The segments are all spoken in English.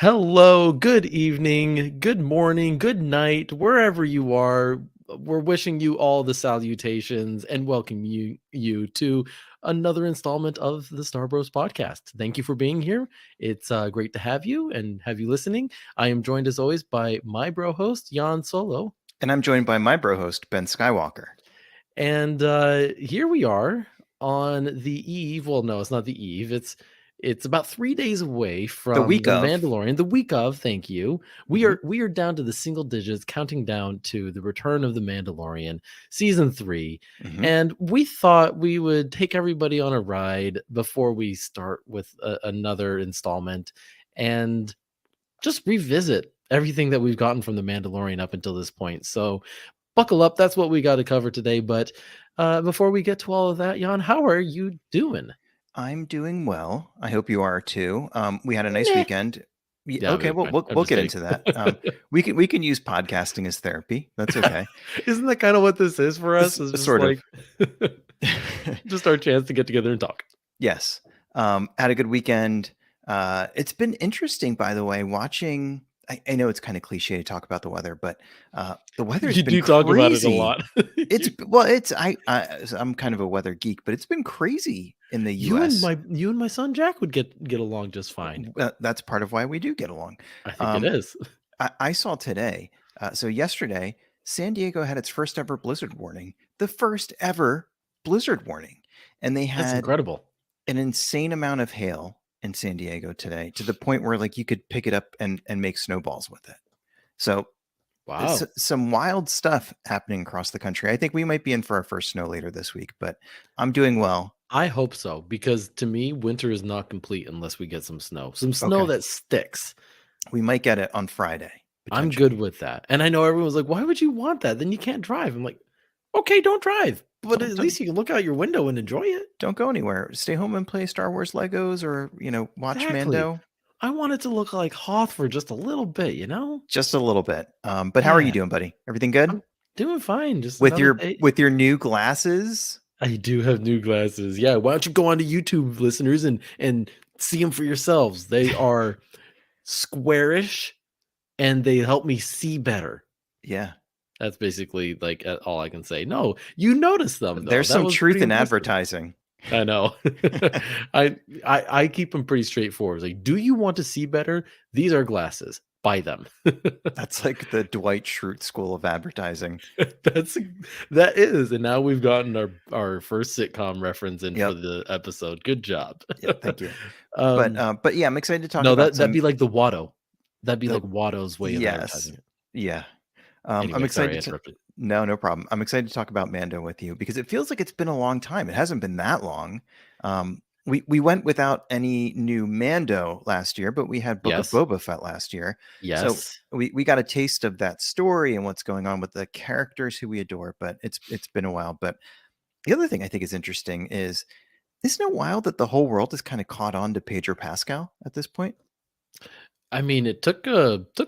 Hello, good evening, good morning, good night, wherever you are. We're wishing you all the salutations and welcome you to another installment of the Star Bros podcast. Thank you for being here. It's great to have you and have you listening. I am joined as always by my bro host Jan Solo, And I'm joined by my bro host, Ben Skywalker. and here we are on the eve. Well, no, it's not the eve. It's about 3 days away The from week the of. Mandalorian. The week of, thank you. We Mhm. are down to the single digits, counting down to the return of the Mandalorian, season 3. Mhm. And we thought we would take everybody on a ride before we start with another installment, and just revisit everything that we've gotten from the Mandalorian up until this point. So buckle up. That's what we got to cover today. But before we get to all of that, Jan, how are you doing? I'm doing well. I hope you are too. We had a nice Nah. weekend. Yeah, Okay, I'm well, fine. we'll I'm we'll just get kidding. into that. We can use podcasting as therapy. That's okay. Isn't that kind of what this is for us? It's Is just sort of. like just our chance to get together and talk. Yes. Had a good weekend. It's been interesting, by the way, watching. I know it's kind of cliche to talk about the weather, but the weather's You been do talk about it a crazy. lot. It's well, it's I'm kind of a weather geek, but it's been crazy in the U.S. You and my son Jack would get along just fine. That's part of why we do get along. I think it Um, is. I saw today, so yesterday, San Diego had its first ever blizzard warning, the first ever blizzard warning. And they That's had incredible. an insane amount of hail in San Diego today to the point where like you could pick it up and make snowballs with it. So it's Wow. some wild stuff happening across the country. I think we might be in for our first snow later this week, but I'm doing well. I hope so, because to me, winter is not complete unless we get some snow. Some snow Okay. that sticks. We might get it on Friday, I'm good potentially. with that. And I know everyone's like, why would you want that? Then you can't drive. I'm like, okay, don't drive. But Don't, at don't least you can look out your window and enjoy it. don't go anywhere. Stay home and play Star Wars Legos or, watch Exactly. Mando. I want it to look like Hoth for just a little bit, you know? Just a little bit. But how are you Yeah, doing, buddy? Everything good? I'm doing fine. Just With another your day. with your new glasses? I do have new glasses. Yeah, why don't you go onto YouTube, listeners, and see them for yourselves? They are squarish and they help me see better. Yeah. That's basically like all I can say. No, you noticed them though. There's That some was pretty truth in impressive. advertising. I know. I keep them pretty straightforward. Like, do you want to see better? These are glasses. Buy them. That's like the Dwight Schrute school of advertising. That's that is, and now we've gotten our first sitcom reference in for Yep. the episode. Good job. Yeah, thank you. But um, but yeah, I'm excited to talk no, about that'd some be like the Watto. That'd be the like Watto's way of yes. advertising it. Yeah. I'm Anyway, sorry I excited to interrupted. no problem. I'm excited to talk about Mando with you because it feels like it's been a long time. It hasn't been that long. We went without any new Mando last year, but we had Book of Yes, Boba Fett last year. So yes. we got a taste of that story and what's going on with the characters who we adore, but it's been a while. But the other thing I think is interesting is isn't it wild that the whole world has kind of caught on to Pedro Pascal at this point? I mean, it took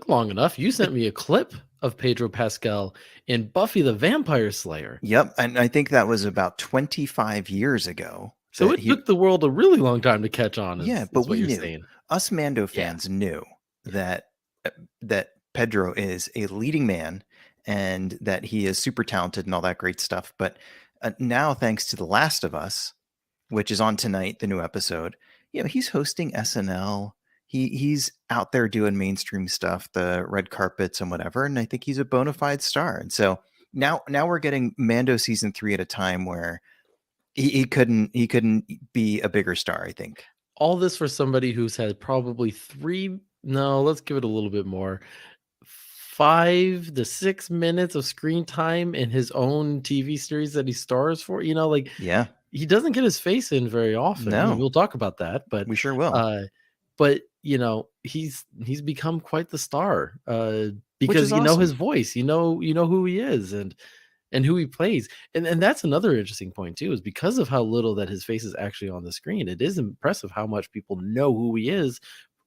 long enough. You sent me a clip of Pedro Pascal in Buffy the Vampire Slayer. Yep, and I think that was about 25 years ago So that it he took the world a really long time to catch on, yeah, is but what we you're knew. saying. Us Mando Yeah, fans knew yeah. that that Pedro is a leading man and that he is super talented and all that great stuff. But now, thanks to The Last of Us, which is on tonight, the new episode, he's hosting SNL. He's out there doing mainstream stuff, the red carpets and whatever. And I think he's a bona fide star. And so now we're getting Mando season 3 at a time where he couldn't be a bigger star, I think. All this for somebody who's had probably three, no, let's give it a little bit more, 5 to 6 minutes of screen time in his own TV series that he stars for. Like, Yeah. he doesn't get his face in very often, and No, we'll talk about that. But we sure will. uh, he's become quite the star, Which because is his awesome. voice, you know who he is, and who he plays. And that's another interesting point too, is because of how little that his face is actually on the screen. It is impressive how much people know who he is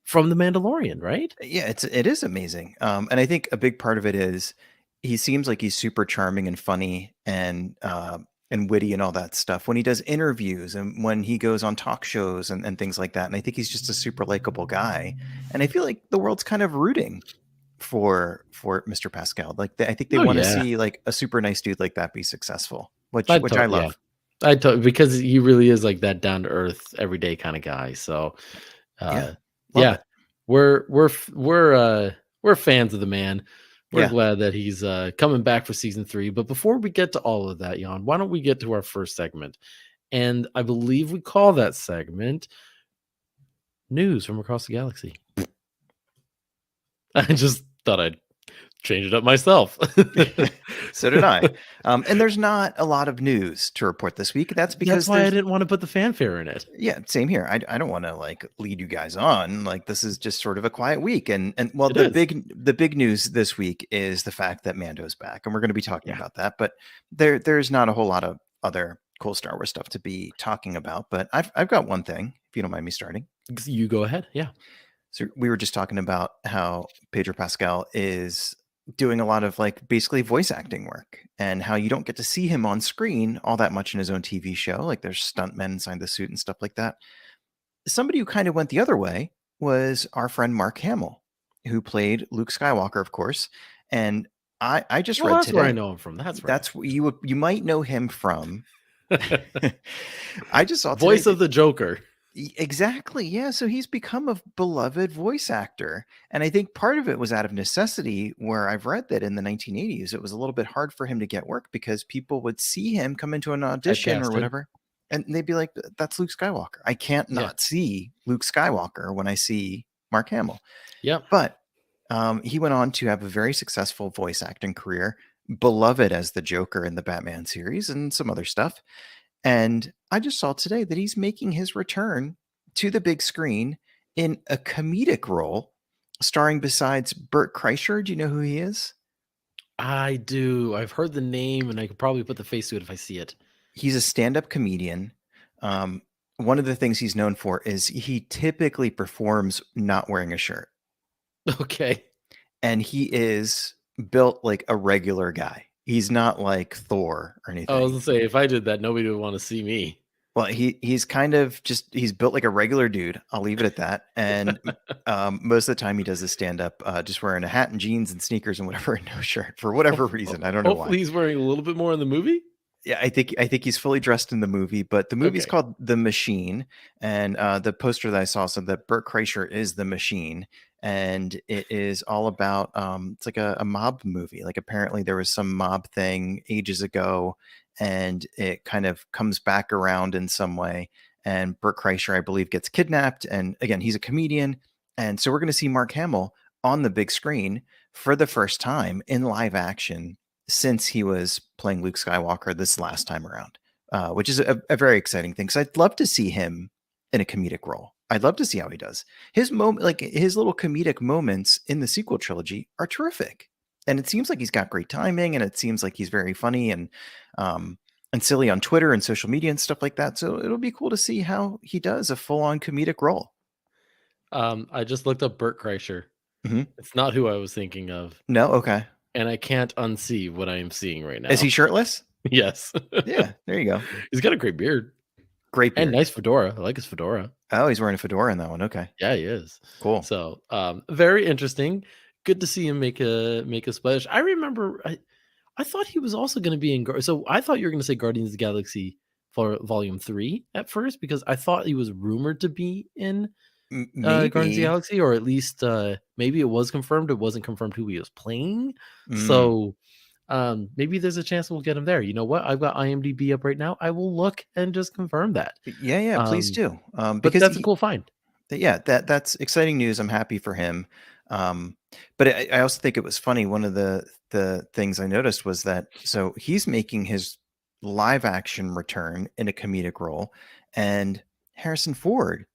from The Mandalorian, right? Yeah, it is amazing. And I think a big part of it is he seems like he's super charming and funny, and and witty and all that stuff when he does interviews and when he goes on talk shows and things like that. And I think he's just a super likable guy. And I feel like the world's kind of rooting for Mr. Pascal. Like I think they Oh want to yeah, see like a super nice dude like that be successful, which I yeah, love. because he really is like that down to earth, everyday kind of guy. So, Yeah, uh, love yeah, it. we're fans of the man. We're Yeah, glad that he's coming back for season 3. But before we get to all of that, Jan, why don't we get to our first segment? And I believe we call that segment "News from Across the Galaxy." I just thought I'd change it up myself. so did I. And there's not a lot of news to report this week. That's That's because why I there's didn't want to put the fanfare in it. yeah, same here. I don't want to like lead you guys on. Like this is just sort of a quiet week. And well, It is. the big news this week is the fact that Mando's back, and we're going to be talking Yeah. about that. But there's not a whole lot of other cool Star Wars stuff to be talking about. But I've got one thing, if you don't mind me starting. You go ahead. Yeah. So we were just talking about how Pedro Pascal is doing a lot of like basically voice acting work and how you don't get to see him on screen all that much in his own TV show. Like there's stuntmen inside the suit and stuff like that. Somebody who kind of went the other way was our friend Mark Hamill, who played Luke Skywalker, of course. And I just Well, read that's where I today. know him from. That's right. That's what you might know him from. I just saw today Voice that of the Joker. exactly. Yeah. So he's become a beloved voice actor. And I think part of it was out of necessity, where I've read that in the 1980s, it was a little bit hard for him to get work because people would see him come into an audition or Typecasted. whatever. And they'd be like, that's Luke Skywalker. I can't Yeah. not see Luke Skywalker when I see Mark Hamill. Yep. But he went on to have a very successful voice acting career, beloved as the Joker in the Batman series and some other stuff. And I just saw today that he's making his return to the big screen in a comedic role, starring besides Bert Kreischer. Do you know who he is? I do. I've heard the name and I could probably put the face to it if I see it. He's a stand-up comedian. Um, one of the things he's known for is he typically performs not wearing a shirt, Okay. and he is built like a regular guy. He's not like Thor or I was anything. gonna say if I did that, nobody would want to see me. Well, he's kind of just he's built like a regular dude. I'll leave it at that. And most of the time he does his stand up just wearing a hat and jeans and sneakers and whatever, and no shirt for whatever reason. I don't know why. Hopefully he's wearing a little bit more in the movie. Yeah, I think he's fully dressed in the movie, but the movie's Okay. called The Machine, and the poster that I saw said that Burt Kreischer is the Machine, and it is all about it's like a mob movie. Like apparently there was some mob thing ages ago, and it kind of comes back around in some way. And Burt Kreischer, I believe, gets kidnapped, and again he's a comedian, and so we're going to see Mark Hamill on the big screen for the first time in live action since he was playing Luke Skywalker this last time around, which is a very exciting thing. Because I'd love to see him in a comedic role. I'd love to see how he does. His moment, like his little comedic moments in the sequel trilogy, are terrific, and it seems like he's got great timing, and it seems like he's very funny and silly on Twitter and social media and stuff like that. So it'll be cool to see how he does a full-on comedic role. I just looked up Burt Kreischer. Mhm. It's not who I was thinking of, No, okay. and I can't unsee what I am seeing right Is he now. shirtless? Yes. Yeah, there you go. He's got a great beard Great and beard. nice fedora. I like his fedora. Oh, he's wearing a fedora in that one. Okay, Yeah, he is. cool. So, very interesting. Good to see him make a splash. I remember I thought he was also going to be in so I thought you were going to say Guardians of the Galaxy for Volume 3 at first because I thought he was rumored to be in Guardians of the Maybe. Galaxy, or at least maybe it was confirmed. It wasn't confirmed who he was playing. Mm. So, maybe there's a chance we'll get him there. You know what? I've got IMDb up right now. I will look and just confirm that. Yeah, yeah, please Um, do. but Because that's a cool find. yeah, that's exciting news. I'm happy for him. But I also think it was funny. One of the things I noticed was that so he's making his live action return in a comedic role, and Harrison Ford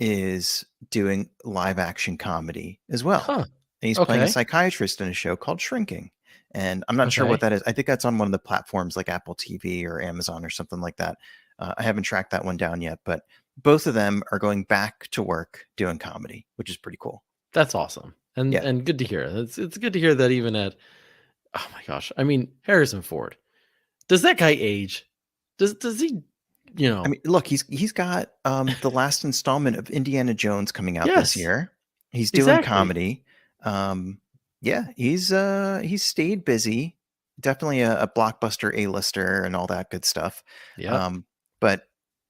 is doing live action comedy as well. Huh. And he's playing a Okay. psychiatrist in a show called Shrinking. And I'm not sure what Okay. that is. I think that's on one of the platforms like Apple TV or Amazon or something like that. I haven't tracked that one down yet, but both of them are going back to work doing comedy, which is pretty cool. That's awesome. Yeah. And good to hear. It's good to hear that even at oh my gosh. I mean, Harrison Ford. Does that guy age? Does he, you I know? mean, look, he's got the last installment of Indiana Jones coming out this Yes, year. He's doing exactly. comedy. Um, yeah, he's stayed busy. Definitely a blockbuster A-lister and all that good stuff. Yep. Um, but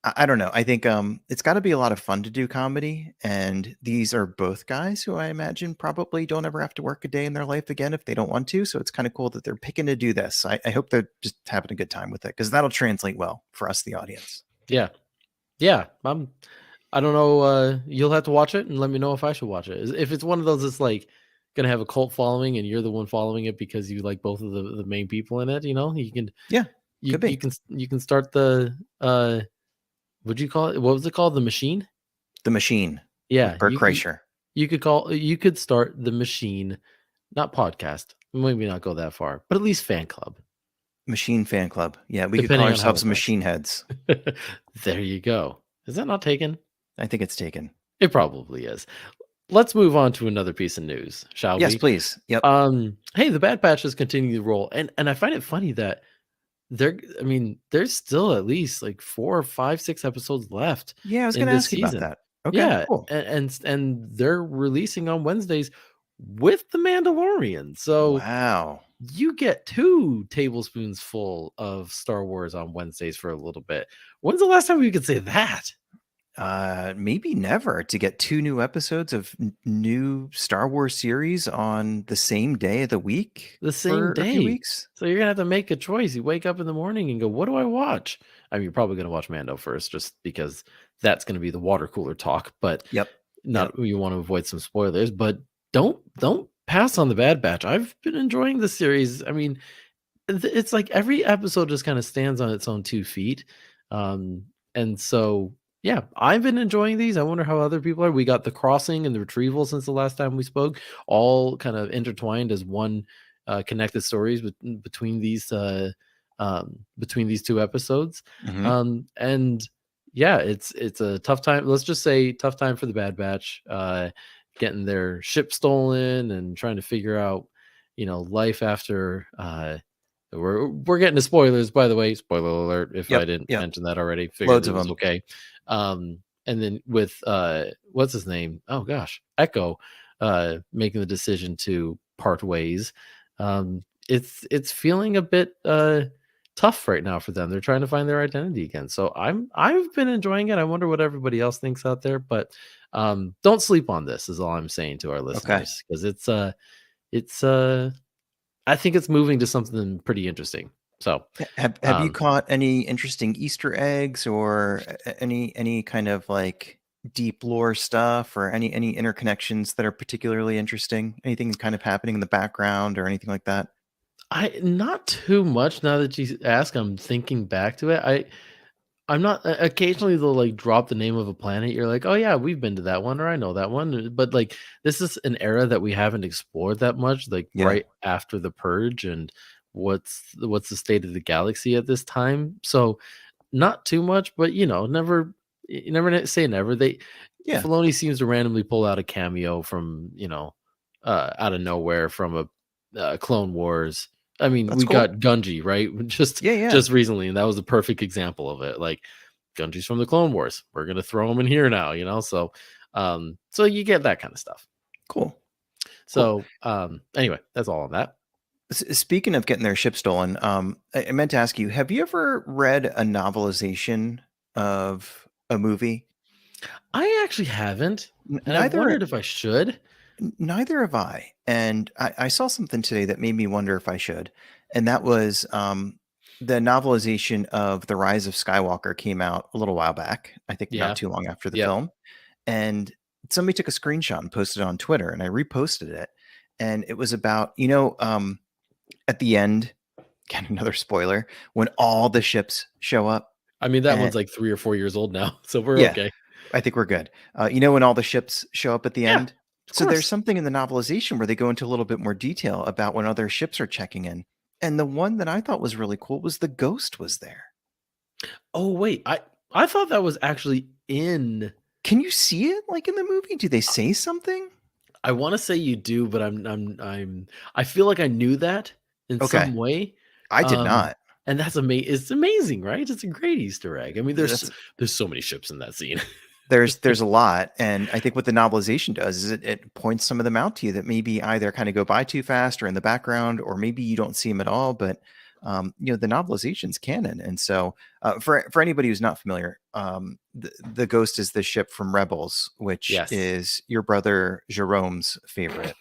I don't know. I think it's got to be a lot of fun to do comedy, and these are both guys who I imagine probably don't ever have to work a day in their life again if they don't want to. So it's kind of cool that they're picking to do this. I hope they're just having a good time with it because that'll translate well for us, the audience. Yeah. Yeah. I don't know. You'll have to watch it and let me know if I should watch it. If it's one of those that's like gonna have a cult following, and you're the one following it because you like both of the main people in it, you can Yeah, you could you be. can you can start the what'd you call it? What was it called? The machine? The Machine Yeah, with Bert Kreischer. you could start the machine, not podcast. Maybe not go that far, but at least fan club, Machine Fan Club. Yeah, we could call depending on how ourselves it does. Machine Heads. There you go. Is that not taken? I think it's taken. It probably is. Let's move on to another piece of news, shall Yes, we? please. Yep. Hey, the Bad Batch is continuing to roll, and I find it funny that I mean, there's still at least like 4 or 5, 6 episodes left Yeah, I was in gonna this ask you about season. that. Okay, Yeah, cool. and they're releasing on Wednesdays with the Mandalorian. So Wow. you get 2 tablespoons full of Star Wars on Wednesdays for a little bit. When's the last time we could say that? Maybe never to get 2 new episodes of new Star Wars series on the same day of the week The same for a few day. weeks. So you're gonna have to make a choice. You wake up in the morning and go, "What do I watch?" I mean, you're probably gonna watch Mando first, just because that's gonna be the water cooler talk. But Yep. Yep. not you want to avoid some spoilers. But don't pass on the Bad Batch. I've been enjoying the series. I mean, it's like every episode just kind of stands on its own 2 feet. Um, and so, yeah, I've been enjoying these. I wonder how other people are. We got the crossing and the retrieval since the last time we spoke, all kind of intertwined as one connected stories between these 2 episodes. Mhm. And yeah, it's a tough time. Let's just say tough time for the Bad Batch, getting their ship stolen and trying to figure out, life after we're getting to spoilers, by the way. Spoiler alert if I Yep. didn't Yep. mention that already. Figured Loads it of was them. okay. And then with what's his name? Oh gosh, Echo making the decision to part ways. It's feeling a bit tough right now for them. They're trying to find their identity again. So I've been enjoying it. I wonder what everybody else thinks out there, but don't sleep on this is all I'm saying to our Okay. listeners, because it's I think it's moving to something pretty interesting. So, Have you um, caught any interesting Easter eggs or any kind of like deep lore stuff or any interconnections that are particularly interesting? Anything kind of happening in the background or anything like that? I not too much now that you ask. I'm thinking back to it. I'm not. Occasionally they'll like drop the name of a planet. You're like, oh yeah, we've been to that one, or I know that one. But like, this is an era that we haven't explored that much. Like Yeah. right after the purge, and what's the state of the galaxy at this time. So not too much, but never you never say never. Yeah. Filoni seems to randomly pull out a cameo from, out of nowhere from a Clone Wars. I mean, That's we cool. got Gunji, right? Just Yeah, yeah. just recently, and that was a perfect example of it. Like Gunji's from the Clone Wars. We're gonna throw him in here now. So you get that kind of stuff. Cool. Cool. So anyway, that's all on that. Speaking of getting their ship stolen, I meant to ask you, have you ever read a novelization of a movie? I actually haven't, and I've Neither wondered if I should. neither have I. And I saw something today that made me wonder if I should. And that was the novelization of The Rise of Skywalker came out a little while back, I think not Yeah. too long after the Yep. film. And somebody took a screenshot and posted it on Twitter, and I reposted it. And it was about, at the end, again, another spoiler, when all the ships show up. I mean, that And one's like 3 or 4 years old now, so we're yeah, okay. I think we're good. When all the ships show up at the Yeah, end? of So there's course. something in the novelization where they go into a little bit more detail about when other ships are checking in. And the one that I thought was really cool was the ghost was there. Oh, wait, I thought that was actually in Can you see it like in the movie? Do they say something? I wanna say you do, but I feel like I knew that in Okay. some way, I did um, not. And that's it's amazing, right? It's a great Easter egg. I mean, That's there's so many ships in that scene. there's a lot, and I think what the novelization does is it points some of them out to you that maybe either kind of go by too fast or in the background, or maybe you don't see them at all. But the novelization's canon, and so for anybody who's not familiar, the Ghost is the ship from Rebels, which Yes. is your brother Jerome's favorite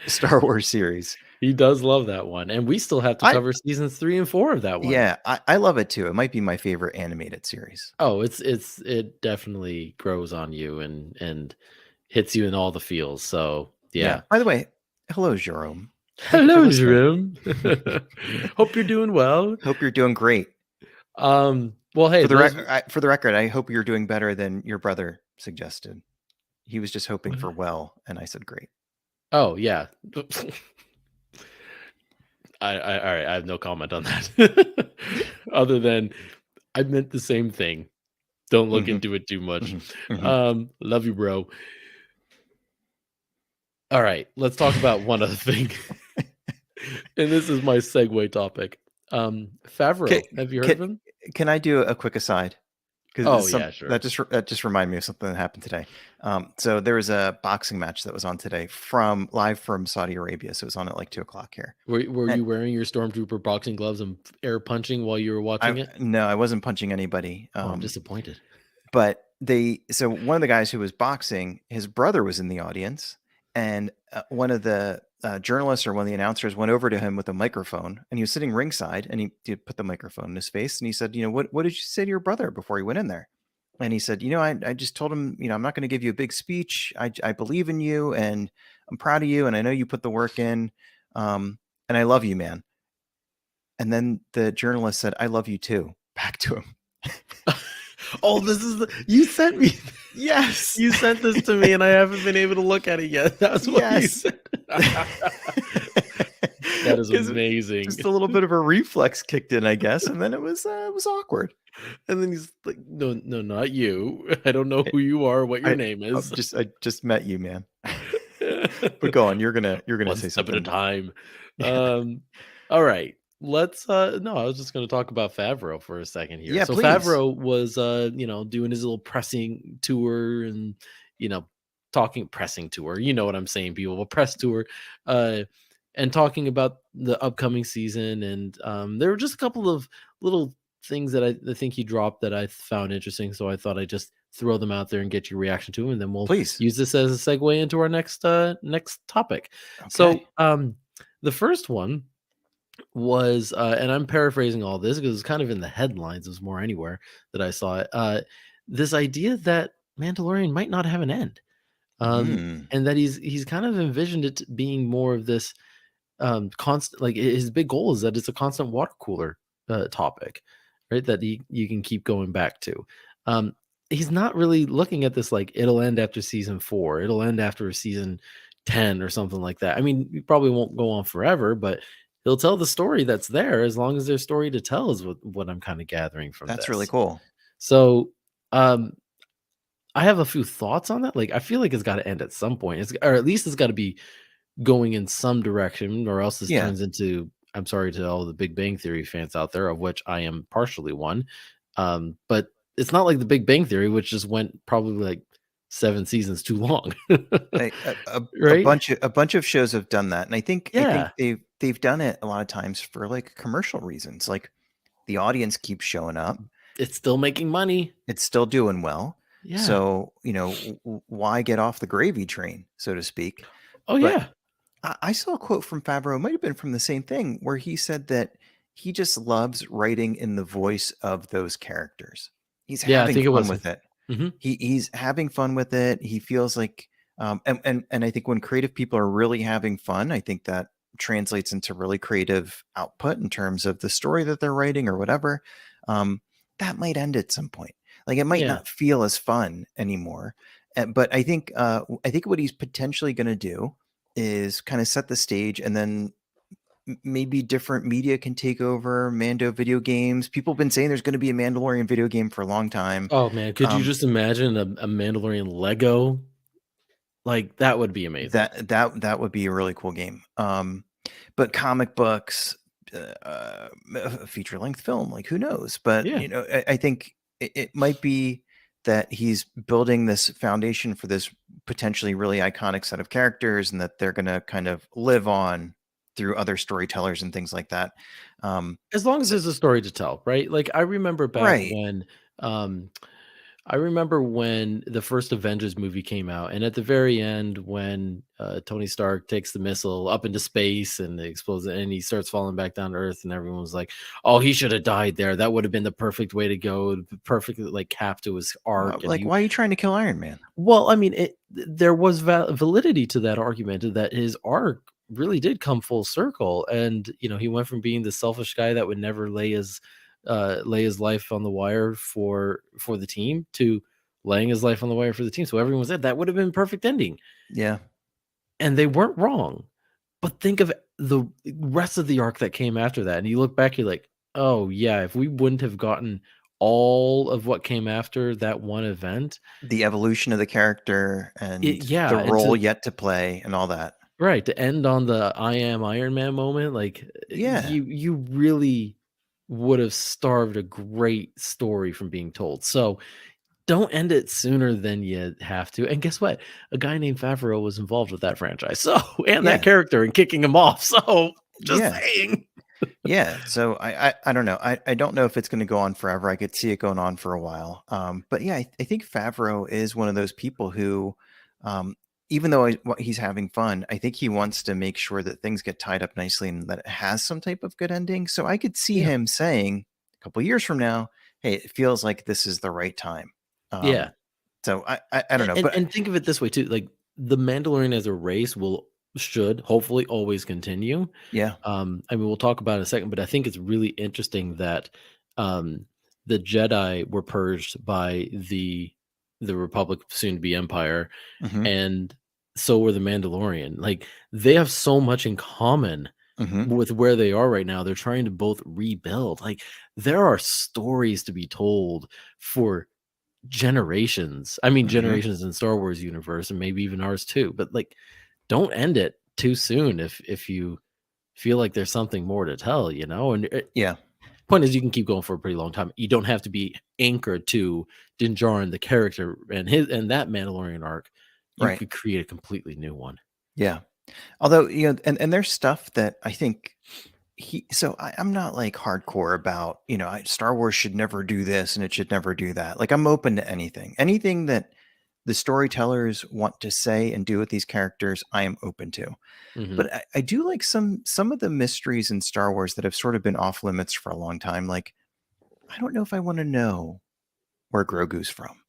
Star Wars series. He does love that one, and we still have to I cover seasons 3 and 4 of that one. Yeah, I love it too. It might be my favorite animated series. Oh, it definitely grows on you and hits you in all the feels, so, Yeah. yeah. By the way, hello, Jerome. Thank you for Hello, listening. Jerome. Hope you're doing well. Hope you're doing great. Well, hey, those For the record, I hope you're doing better than your brother suggested. He was just hoping for well, and I said great. Oh, yeah. All right, I have no comment on that. Other than I meant the same thing. Don't look Mhm, into it too much. mhm, mhm. Love you, bro. All right, let's talk about one other thing. And this is my segue topic. Can, Favreau, have you heard can of him? can I do a quick aside? Oh, Because yeah, sure. that just reminded me of something that happened today. So there was a boxing match that was on today from live from Saudi Arabia. So it was on at like 2 o'clock here. Were And you wearing your stormtrooper boxing gloves and air punching while you were watching I it? no, I wasn't punching anybody. Oh, I'm disappointed. But so one of the guys who was boxing, his brother was in the audience, and one of the journalists or one of the announcers went over to him with a microphone, and he was sitting ringside, and he did put the microphone in his face, and he said, what did you say to your brother before he went in there? And he said, I just told him, I'm not going to give you a big speech. I believe in you, and I'm proud of you, and I know you put the work in, and I love you, man. And then the journalist said, I love you too, back to him. Oh, you sent me Yes. you sent this to me, and I haven't been able to look at it yet. That's what you Yes. said. That is 'Cause amazing. just a little bit of a reflex kicked in, I guess, and then it was awkward. And then he's like, "No, no, not you. I don't know who you are, what your name is." I just met you, man. But go on, you're gonna One say step at a something. time. Yeah. All right. Let's no, I was just gonna talk about Favreau for a second here. Yeah, So please. Favreau was doing his little pressing tour and you know, talking pressing tour. You know what I'm saying, people, a press tour, uh, and talking about the upcoming season. And there were just a couple of little things that I think he dropped that I found interesting. So I thought I'd just throw them out there and get your reaction to them, and then we'll Please. use this as a segue into our next topic. So Okay. the first one was, and I'm paraphrasing all this because it's kind of in the headlines, it was more anywhere that I saw it. This idea that Mandalorian might not have an end. Mm. And that he's kind of envisioned it being more of this constant, like his big goal is that it's a constant water cooler topic, right? That you can keep going back to. Um, he's not really looking at this like it'll end after season 4, it'll end after season 10 or something like that. I mean, he probably won't go on forever, but he'll tell the story that's there as long as there's story to tell, is what I'm kind of gathering from That's really this. cool. So um I have a few thoughts on that. Like, I feel like it's got to end at some point. Or at least it's got to be going in some direction, or else this Yeah. turns into. I'm sorry to all the Big Bang Theory fans out there, of which I am partially one. But it's not like the Big Bang Theory, which just went probably like 7 seasons too long, right? A bunch of shows have done that, and I think Yeah, they've done it a lot of times for like commercial reasons. Like the audience keeps showing up, it's still making money. it's still doing well. Yeah. So, why get off the gravy train, so to speak? Oh But yeah. I saw a quote from Favreau, it might have been from the same thing, where he said that he just loves writing in the voice of those characters. He's Yeah, I having think it fun was with him. it. Hmm. He's having fun with it. He feels like, and I think when creative people are really having fun, I think that translates into really creative output in terms of the story that they're writing or whatever. Um, that might end at some point. Like it might Yeah. not feel as fun anymore. But I think what he's potentially going to do is kind of set the stage, and then maybe different media can take over Mando video games. People have been saying there's going to be a Mandalorian video game for a long time. Oh man, could you Um, just imagine a Mandalorian Lego? Like that would be amazing. that would be a really cool game. But comic books, a feature length film. Like, who knows? But Yeah. I think it might be that he's building this foundation for this potentially really iconic set of characters, and that they're going to kind of live on through other storytellers and things like that. As long as So, there's a story to tell, right? Like, I remember back right. when, I remember when the first Avengers movie came out, and at the very end, when Tony Stark takes the missile up into space and it explodes, and he starts falling back down to Earth, and everyone was like, "Oh, he should have died there. That would have been the perfect way to go, the perfect like cap to his arc." And Like, he, why are you trying to kill Iron Man? well, I mean, there was validity to that argument that his arc really did come full circle, and he went from being the selfish guy that would never lay his life on the wire for the team to laying his life on the wire for the team. So everyone said that would have been perfect ending, Yeah. and they weren't wrong. But think of the rest of the arc that came after that, and you look back, you're like, oh yeah, if we wouldn't have gotten all of what came after that one event, The evolution of the character and the yeah, and role to yet to play and all that. right, to end on the "I am Iron Man" moment, like, Yeah. you really would have starved a great story from being told. So, don't end it sooner than you have to, and guess what? A guy named Favreau was involved with that franchise, so and that Yeah. character and kicking him off, so just Yeah. saying. Yeah, so I don't know. I don't know if it's gonna go on forever. I could see it going on for a while. But yeah, I think Favreau is one of those people who, um, even though he's having fun, I think he wants to make sure that things get tied up nicely and that it has some type of good ending. So I could see Yeah. him saying a couple years from now, "Hey, it feels like this is the right time." Yeah. Um, so I don't know, And but and think of it this way too, like, the Mandalorian as a race should hopefully always continue. yeah. I mean, we'll talk about it in a second, but I think it's really interesting that, um, the Jedi were purged by the Republic, soon to be Empire, Hmm. and so were the Mandalorian. Like, they have so much in common Hmm. with where they are right now. They're trying to both rebuild. Like, there are stories to be told for generations. I mean, Hmm. generations in Star Wars universe and maybe even ours too. But like, don't end it too soon if you feel like there's something more to tell, And Yeah. point is, you can keep going for a pretty long time. You don't have to be anchored to Din Djarin, the character, and that Mandalorian arc. You Right. could create a completely new one. Yeah. Although, and there's stuff that I think I'm not like hardcore about, Star Wars should never do this and it should never do that. Like, I'm open to anything. Anything that the storytellers want to say and do with these characters, I am open to. Hmm. But I do like some of the mysteries in Star Wars that have sort of been off limits for a long time. Like, I don't know if I want to know where Grogu's from.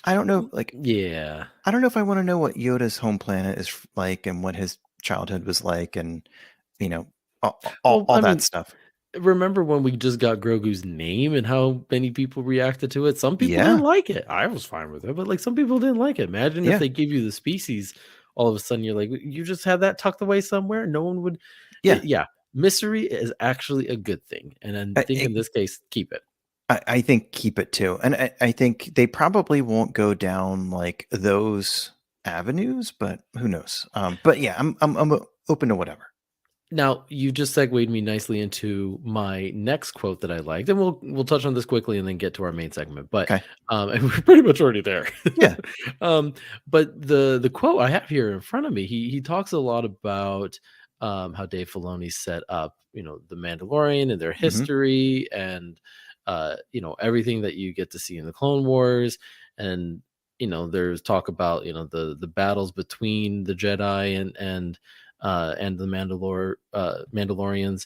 I don't know, like, Yeah. I don't know if I want to know what Yoda's home planet is like and what his childhood was like, and you know, Well, all I that mean, stuff. remember when we just got Grogu's name and how many people reacted to it? Some people didn't Yeah, like it. I was fine with it, but like some people didn't like it. Imagine if yeah, they give you the species, all of a sudden you're like, you just had that tucked away somewhere. No one would. yeah. Yeah, mystery is actually a good thing, and I think I, in this case, keep it. I think keep it too, and I think they probably won't go down like those avenues, but who knows? But yeah, I'm open to whatever. Now, you just segued me nicely into my next quote that I liked, and we'll touch on this quickly and then get to our main segment. But Okay. and we're pretty much already there. Yeah. um, but the quote I have here in front of me, he talks a lot about how Dave Filoni set up, the Mandalorian and their Hmm. history, and everything that you get to see in the Clone Wars, and there's talk about the battles between the Jedi and the Mandalorians.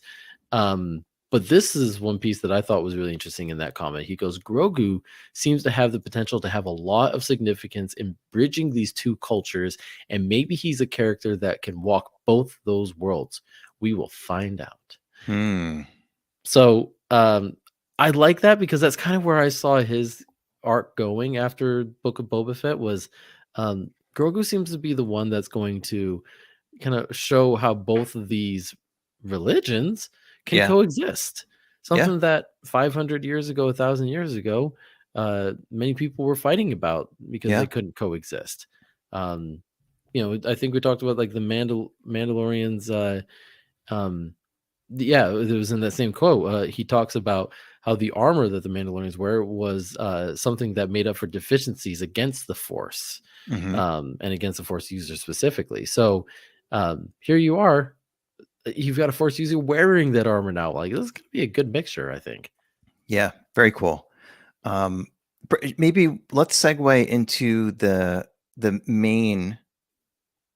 But this is one piece that I thought was really interesting in that comment. He goes, Grogu seems to have the potential to have a lot of significance in bridging these two cultures, and maybe he's a character that can walk both those worlds. We will find out. Hmm. So I like that because that's kind of where I saw his arc going after Book of Boba Fett was Grogu seems to be the one that's going to kind of show how both of these religions can Yeah. coexist. Yeah. Something that 500 years ago, 1,000 years ago, many people were fighting about because they Yeah. couldn't coexist. Um, I think we talked about like the Mandalorians. Um, Yeah, it was in that same quote. He talks about how the armor that the Mandalorians wear was something that made up for deficiencies against the Force, Hmm. and against the Force users specifically. So here you are, you've got a Force user wearing that armor now. Like, this is going to be a good mixture, I think. Yeah, very cool. Um, Maybe let's segue into the main.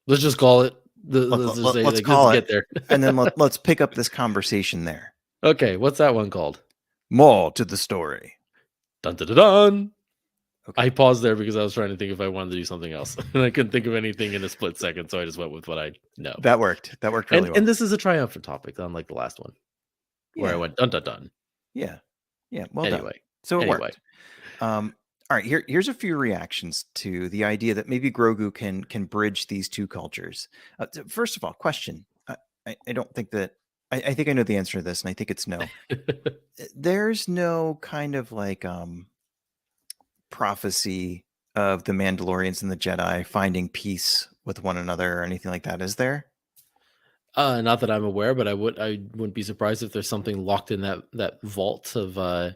Let's just call it. Let's just say, Let's like, just call it, get there. and then let's pick up this conversation there. Okay, what's that one called? More to the story. Dun dun dun dun. Okay, I paused there because I was trying to think if I wanted to do something else, and I couldn't think of anything in a split second, so I just went with what I know. that worked. That worked And really and well. this is a triumphant topic, unlike the last one where I Yeah, went dun dun dun. yeah, yeah. Well done. Anyway, So it anyway, worked. All right, here's a few reactions to the idea that maybe Grogu can bridge these two cultures. First of all, question. I don't think that I think I know the answer to this, and I think it's no. There's no kind of like prophecy of the Mandalorians and the Jedi finding peace with one another or anything like that, is there? not that I'm aware, but I wouldn't be surprised if there's something locked in that vault of uh,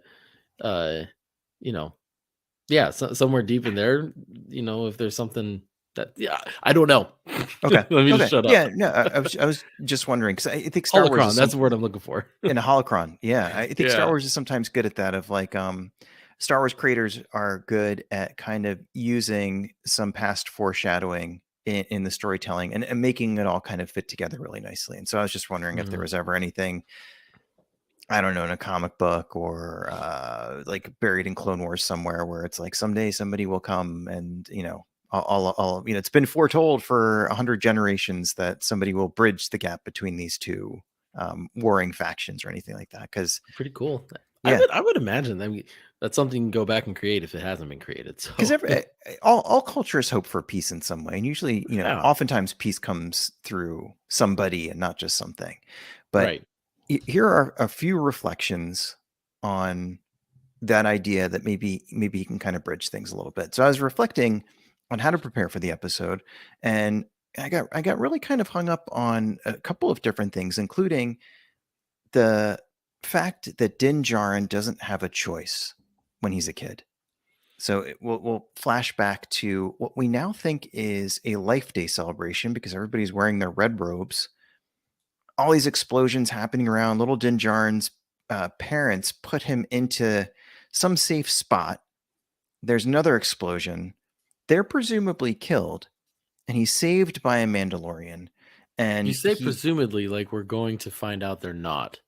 you know, yeah, somewhere deep in there, if there's something that, yeah, I don't know. Okay. Let me just Okay. shut up. Yeah. No, I was just wondering because I think Star Wars Holocron, is that's some the word I'm looking for. in a holocron. Yeah, I think Star Yeah, Wars is sometimes good at that. Of like, Star Wars creators are good at kind of using some past foreshadowing in the storytelling and making it all kind of fit together really nicely. And so I was just wondering if there mhm. was ever anything I don't know, in a comic book or like buried in Clone Wars somewhere where it's like someday somebody will come and it's been foretold for 100 generations that somebody will bridge the gap between these two warring factions or anything like that. Because Pretty cool. I yeah, would I would imagine, I mean, that's something you can go back and create if it hasn't been created. because So all cultures hope for peace in some way, and usually yeah, oftentimes peace comes through somebody and not just something. But right. here are a few reflections on that idea that maybe he can kind of bridge things a little bit. So I was reflecting on how to prepare for the episode, and I got really kind of hung up on a couple of different things, including the fact that Din Djarin doesn't have a choice when he's a kid. So we'll flash back to what we now think is a Life Day celebration because everybody's wearing their red robes. All these explosions happening around. Little Din Djarin's parents put him into some safe spot. There's another explosion. They're presumably killed, and he's saved by a Mandalorian. You And say presumably, like we're going to find out they're not.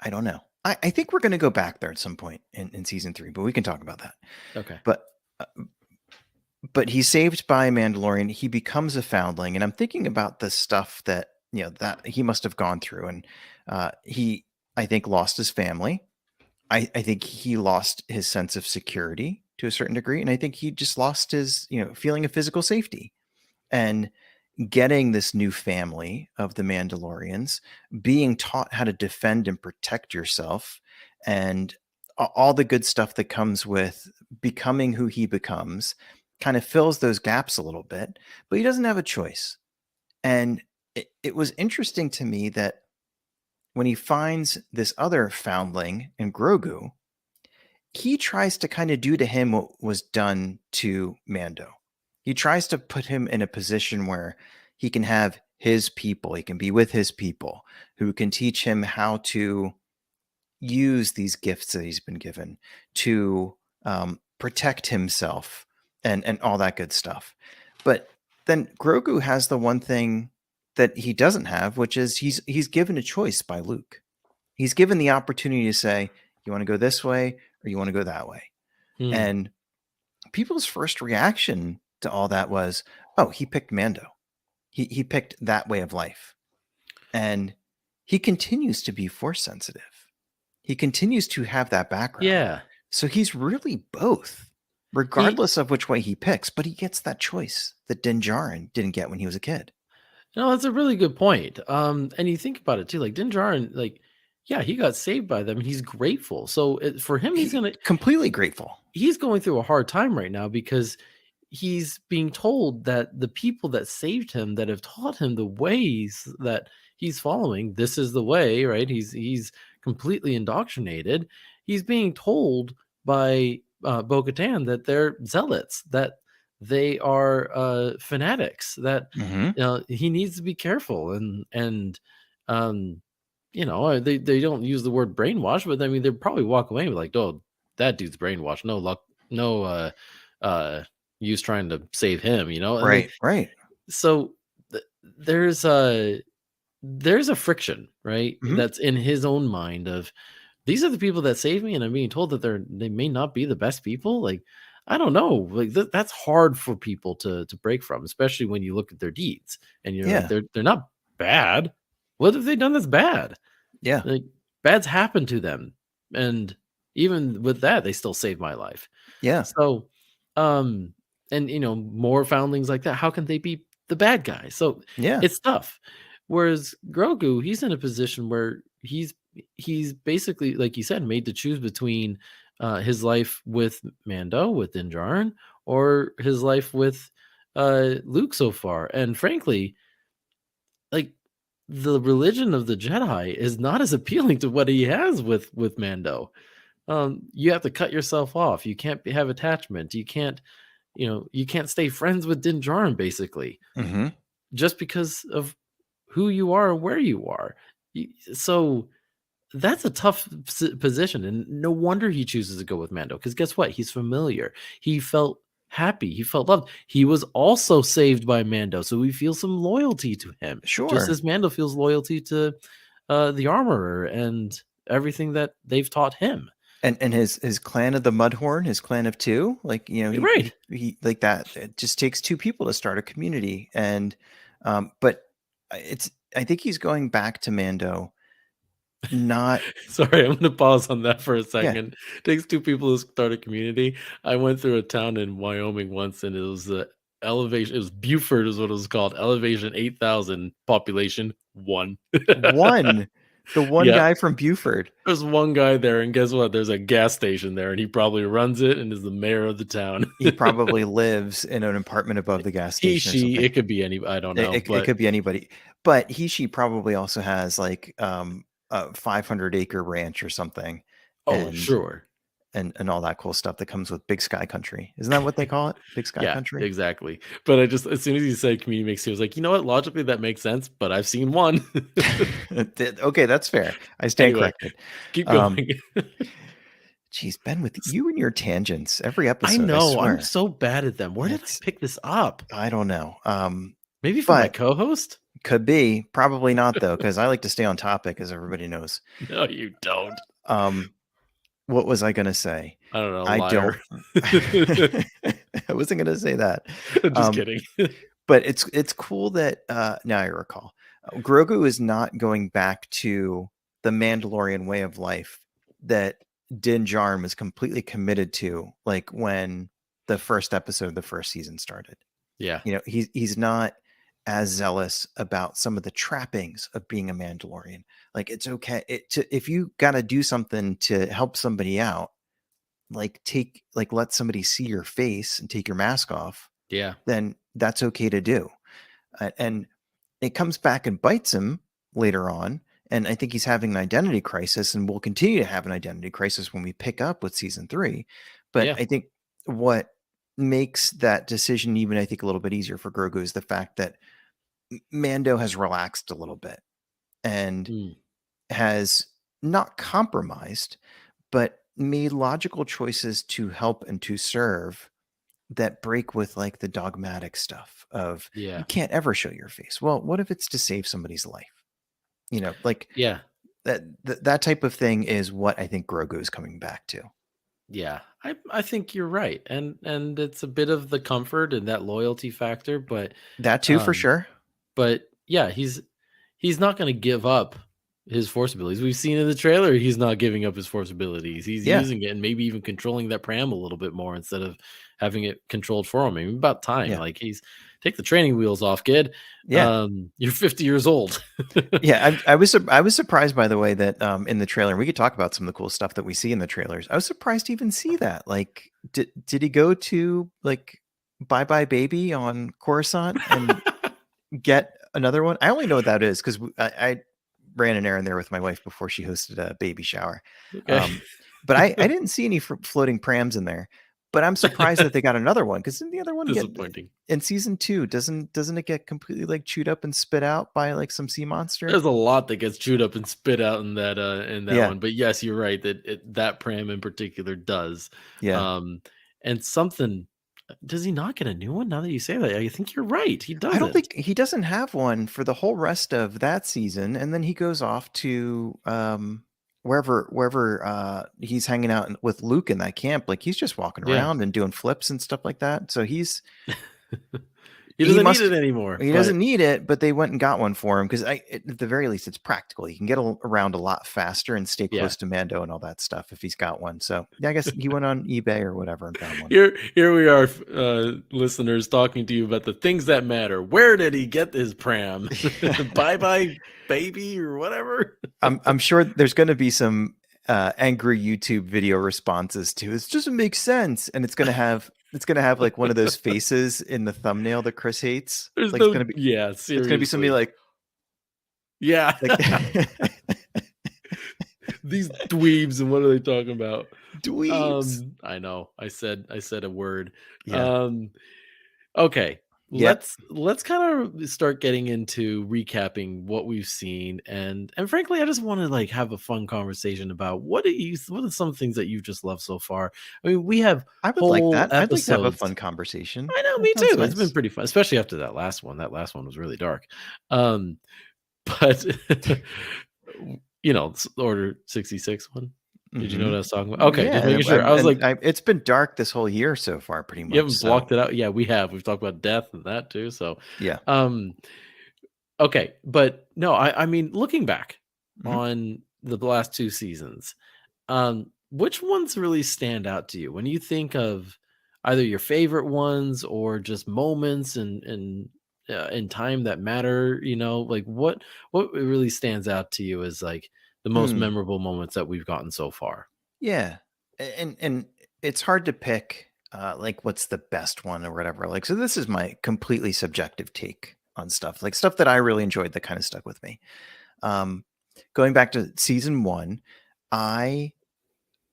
I don't know. I think we're going to go back there at some point in season 3, but we can talk about that. Okay. But uh, but he's saved by a Mandalorian. He becomes a foundling, and I'm thinking about the stuff that that he must have gone through, and he I think lost his family. I think he lost his sense of security to a certain degree, and I think he just lost his feeling of physical safety. And getting this new family of the Mandalorians, being taught how to defend and protect yourself, and all the good stuff that comes with becoming who he becomes, kind of fills those gaps a little bit, but he doesn't have a choice. And it was interesting to me that when he finds this other foundling in Grogu, he tries to kind of do to him what was done to Mando. He tries to put him in a position where he can have his people, he can be with his people who can teach him how to use these gifts that he's been given to protect himself and all that good stuff. But then Grogu has the one thing that he doesn't have, which is he's given a choice by Luke. He's given the opportunity to say, you want to go this way or you want to go that way. Hmm. And people's first reaction to all that was, oh, he picked Mando. He picked that way of life. And he continues to be force sensitive. He continues to have that background. Yeah. So he's really both, He regardless of which way he picks, but he gets that choice that Din Djarin didn't get when he was a kid. No, that's a really good point. And you think about it too, like Din Djarin, like, yeah, he got saved by them. He's grateful. So for him, He completely grateful. he's going through a hard time right now because he's being told that the people that saved him, that have taught him the ways that he's following. This is the way, right? He's completely indoctrinated. He's being told by Bo-Katan that they're zealots, that they are fanatics, that Hmm. he needs to be careful, and um, they don't use the word brainwash, but I mean they probably walk away and be like, oh, that dude's brainwashed. No luck, no uh use trying to save him, and Right. Right. so th- there's a there's a friction, right? Hmm. That's in his own mind of these are the people that save me, and I'm being told that they may not be the best people. Like, I don't know. Like that's hard for people to break from, especially when you look at their deeds and you're like, Yeah. they're not bad. What have they done that's bad? Yeah. Like bad's happened to them, and even with that, they still saved my life. Yeah. So, um, and more foundlings like that, how can they be the bad guy? So Yeah. it's tough. Whereas Grogu, he's in a position where he's basically, like you said, made to choose between his life with Mando, with Din Djarin, or his life with Luke so far. And frankly, like the religion of the Jedi is not as appealing to what he has with Mando. You have to cut yourself off. You can't have attachment. You can't stay friends with Din Djarin basically Hmm. just because of who you are and where you are. So that's a tough position, and no wonder he chooses to go with Mando. Because guess what? He's familiar. He felt happy. He felt loved. He was also saved by Mando, so we feel some loyalty to him, just Sure. as Mando feels loyalty to the Armorer and everything that they've taught him. And his clan of the Mudhorn, his clan of two, like You're he, right. he like that. It just takes two people to start a community, and but it's I think he's going back to Mando, not Sorry, I'm gonna pause on that for a yeah. second. Takes two people to start a community. I went through a town in Wyoming once, and it was elevation. It was Buford, is what it was called. Elevation 8,000, population one. One, the one Yeah, guy from Buford. there's one guy there, and guess what? There's a gas station there, and he probably runs it and is the mayor of the town. He probably lives in an apartment above the gas He, station or she, something. it could be any. I don't know, It but could be anybody, but she probably also has like a 500-acre ranch or something, oh, and sure. and all that cool stuff that comes with Big Sky Country. Isn't that what they call it? Big Sky Yeah, Country? exactly. But I just, as soon as you said community makes, he was like, you know what? Logically, that makes sense, but I've seen one. Okay, that's fair. I stand Anyway, corrected. keep Um, going. Geez, Ben, with you and your tangents every I episode, I know, I'm swear. so bad at them. Where did I It's pick this up? I don't know. Maybe from my But co-host? could be, probably not though, because I like to stay on topic, as everybody knows. No, you don't. Um, what was I gonna say? I don't know, I don't liar. I wasn't gonna say that. Just Um, kidding. but it's cool that now I recall. Grogu is not going back to the Mandalorian way of life that Din Djarin was completely committed to, like when the first episode of the first season started. Yeah, He's not as zealous about some of the trappings of being a Mandalorian. Like it's okay if you got to do something to help somebody out, like let somebody see your face and take your mask off, yeah, then that's okay to do. And it comes back and bites him later on. And I think he's having an identity crisis, and will continue to have an identity crisis when we pick up with season 3. But yeah. I think what makes that decision even, I think, a little bit easier for Grogu is the fact that Mando has relaxed a little bit and Mm, has not compromised, but made logical choices to help and to serve that break with like the dogmatic stuff of you yeah, can't ever show your face. Well, what if it's to save somebody's life? Like yeah, that type of thing is what I think Grogu is coming back to. yeah. I think you're right, and it's a bit of the comfort and that loyalty factor, That too, for um, sure. but yeah, he's not gonna give up his force abilities. We've seen in the trailer he's not giving up his force abilities. He's Yeah, using it and maybe even controlling that pram a little bit more instead of having it controlled for him. I mean, about time. yeah, Like he's take the training wheels off, kid. yeah. You're 50 years old. Yeah, I was surprised by the way that in the trailer, we could talk about some of the cool stuff that we see in the trailers. I was surprised to even see that. Like, did he go to like Bye Bye Baby on Coruscant and get Another one? I only know what that is because I ran an errand there with my wife before she hosted a baby shower. Okay. But I didn't see any floating prams in there. But I'm surprised that they got another one because didn't the other one get Disappointing. in season 2? Doesn't it get completely like chewed up and spit out by like some sea monster? There's a lot that gets chewed up and spit out in that Yeah, one, but yes, you're right that that pram in particular does. yeah. Um, and something does he not get a new one now that you say that? I think you're right, he I don't doesn't. think he doesn't have one for the whole rest of that season, and then he goes off to wherever he's hanging out with Luke in that camp. Like he's just walking Yeah. around and doing flips and stuff like that. So He he doesn't need must it anymore, he but doesn't need it, but they went and got one for him because at the very least it's practical. He can get around a lot faster and stay yeah. close to Mando and all that stuff if he's got one. So yeah, I guess he went on eBay or whatever and found one. Here we are, listeners, talking to you about the things that matter. Where did he get his pram? Bye bye, baby, or whatever. I'm sure there's going to be some angry YouTube video responses to it. Doesn't make sense, and it's gonna have like one of those faces in the thumbnail that Chris hates. There's Like no, yeah, it's gonna be somebody seriously, yeah. like These dweebs, and what are they talking about? dweebs. I know. I said a word. Yeah, Um, okay. yeah. Let's kind of start getting into recapping what we've seen, and frankly, I just want to like have a fun conversation about what are some things that you've just loved so far. I mean, we have I would like whole that. I'd like to have a episodes. fun conversation. I know, That me sounds too. It's been nice. pretty fun, especially after that last one. That last one was really dark. Um, but Order 66 one. Did you know Hmm. what I was talking about? Okay, just Yeah, making sure. I was like, it's been dark this whole year so far, pretty you much. haven't So blocked it out. Yeah, we have. We've talked about death and that too. So, yeah. um, okay, but no, I mean, looking back Hmm. on the last two seasons, which ones really stand out to you when you think of either your favorite ones or just moments and in time that matter? Like what really stands out to you as like the most Hmm. memorable moments that we've gotten so far? Yeah, and it's hard to pick like what's the best one or whatever. Like, so this is my completely subjective take on stuff, like stuff that I really enjoyed that kind of stuck with me. Um, Going back to season 1, I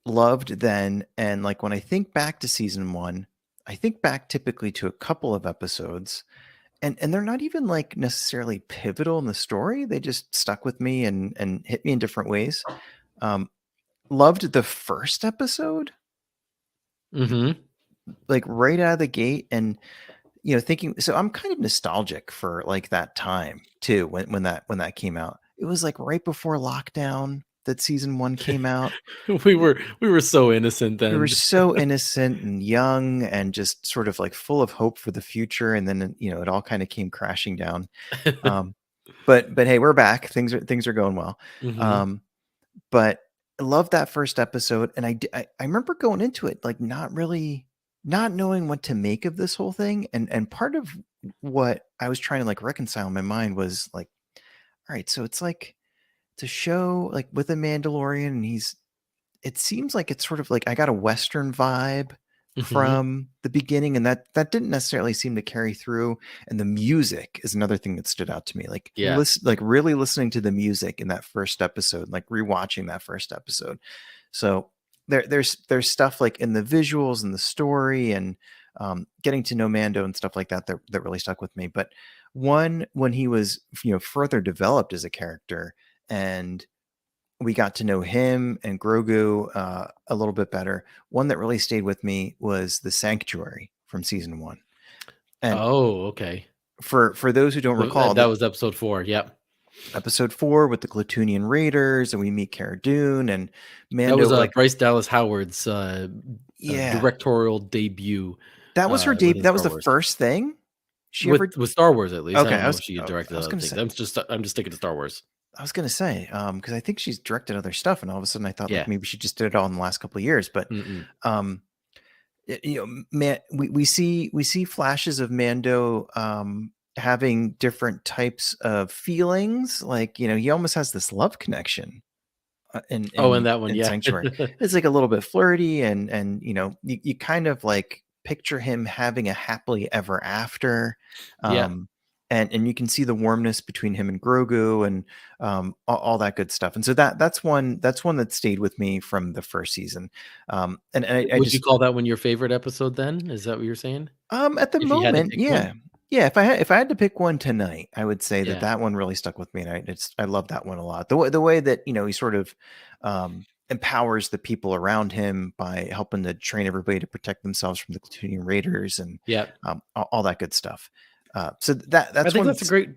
loved then, and like when I think back to season 1, I think back typically to a couple of episodes, and they're not even like necessarily pivotal in the story. They just stuck with me and hit me in different ways. Um, Loved the first episode, Mm-hmm. like right out of the gate, and thinking, so I'm kind of nostalgic for like that time too, when that came out. It was like right before lockdown that season 1 came out. We were so innocent We were then. so innocent and young and just sort of like full of hope for the future, and then it all kind of came crashing down. um but hey, we're back. Things are going well. Hmm. um But I love that first episode, and I remember going into it, like, not knowing what to make of this whole thing, and part of what I was trying to, like, reconcile in my mind was, like, "Alright, so it's like it's a show, like, with a Mandalorian, and it seems like it's sort of like I got a Western vibe Hmm. from the beginning, and that didn't necessarily seem to carry through. And the music is another thing that stood out to me. Yeah. Like really listening to the music in that first episode, like rewatching that first episode. So there's stuff like in the visuals and the story and getting to know Mando and stuff like that really stuck with me. But one when he was further developed as a character, and we got to know him and Grogu a little bit better. One that really stayed with me was the Sanctuary from season 1. And Oh, okay. for those who don't recall, That that was episode 4. Yep. episode 4 with the Clatooinian Raiders, and we meet Cara Dune and That was Mando. Like, Bryce Dallas Howard's yeah, directorial debut that was her debut. within That was Star the Wars. first thing she With ever. Star Wars, at least. I Okay, don't know if she had directed I was other gonna things. say. I'm just sticking to Star Wars. I was gonna say, because I think she's directed other stuff, and all of a sudden I thought like Yeah. maybe she just did it all in the last couple of years. But Mm-mm. um, man, we see flashes of Mando having different types of feelings. Like he almost has this love connection in Oh, and in that one, in yeah. Sanctuary. It's like a little bit flirty, and you kind of like picture him having a happily ever after. Yeah. Um, and you can see the warmness between him and Grogu, and all that good stuff. And so that's one that stayed with me from the first season. And I Would you just call that one your favorite episode then? Is that what you're saying? at the If you had to moment, pick one? yeah. Yeah, if I had to pick one tonight, I would say that Yeah. that one really stuck with me, and I love that one a lot. The way that, he sort of, empowers the people around him by helping to train everybody to protect themselves from the Platooning Raiders, and, Yeah. all that good stuff. So that I that's think one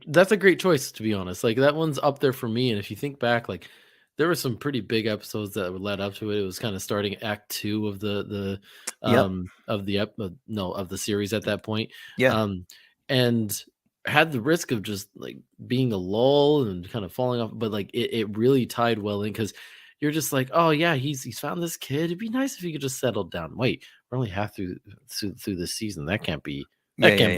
that's a great choice, to be honest. Like, that one's up there for me, and if you think back, like, there were some pretty big episodes that were led up to it. It was kinda starting act 2 of Yep. of the series at that point, Yeah. um, and had the risk of just, like, being a lull and kind of falling off, but, like, it really tied well in because 'cause you're just like, "Oh, yeah, he's found this kid. It'd be nice if he could just settle down. Wait, we're only half through this season. Yeah, That yeah, can't be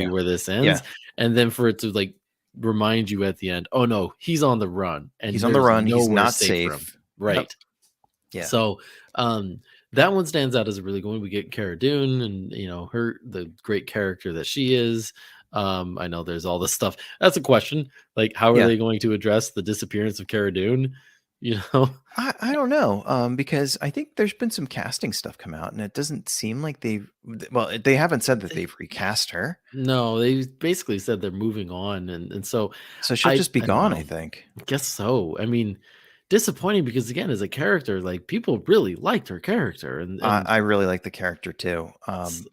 yeah. where this Yeah. ends." And then for it to, like, remind you at the end, "Oh, no, he's on the run, He's and on the there's run, he's nowhere not safe for him." safe. Yep. Right. Yeah. So, that one stands out as a really good one. We get Cara Dune and, the great character that she is. I know there's all this stuff. That's a question, like, how are Yeah. they going to address the disappearance of Cara Dune? You know? I don't know, because I think there's been some casting stuff come out, and it doesn't seem like they haven't said that They they've recast her, No, they basically said they're moving on, and so so she'll I just be I don't gone, I know. think. I guess so. I mean, disappointing because, again, as a character, like, people really liked her character, and I really like the character too. s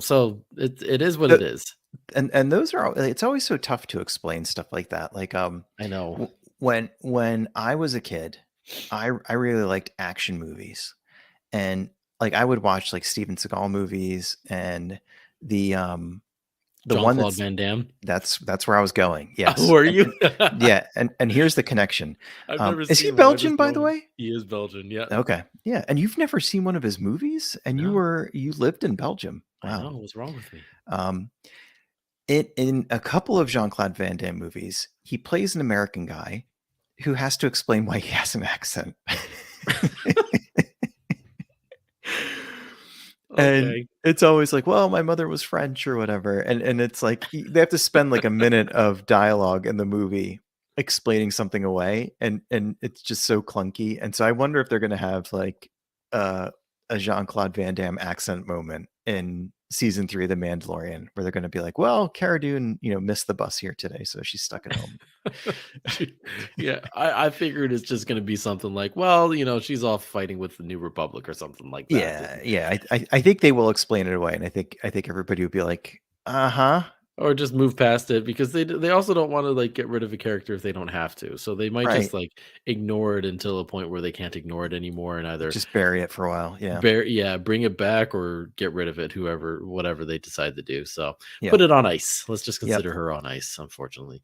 so it is what it The is. and those are it's always so tough to explain stuff like that. Like, I know. when I was a kid, I really liked action movies, and, like, I would watch, like, Steven Seagal movies, and the, the one Jean-Claude that's Van Damme. that's where I was going, Oh, yes, are and you? yeah, and here's the connection. I've never Is he seen one, I Belgian, just by know the him. way? He is Belgian, yeah. Okay, yeah, and you've never seen one of his movies, and No, you lived in Belgium. I Wow. know, what's wrong with me? Um, in a couple of Jean-Claude Van Damme movies, he plays an American guy who has to explain why he has an accent. And Okay. it's always like, "Well, my mother was French," or whatever, and it's like they have to spend, like, a minute of dialogue in the movie explaining something away, and it's just so clunky, and so I wonder if they're gonna have, like, uh, a Jean-Claude Van Damme accent moment in season 3 of The Mandalorian, where they're gonna be like, "Well, Cara Dune, missed the bus here today, so she's stuck at home." Yeah, I figured it's just gonna be something like, well, she's off fighting with the New Republic or something like that, Yeah, yeah, I think they will explain it away, and I think everybody would be like, "Uh-huh." or just move past it because they also don't wanna, like, get rid of a character if they don't have to, so they might just, Right. like, ignore it until a point where they can't ignore it anymore and either Just bury it for a while, yeah. bring it back or get rid of it, whatever they decide to do, so Yeah. put it on ice. Let's just Yep. consider her on ice, unfortunately.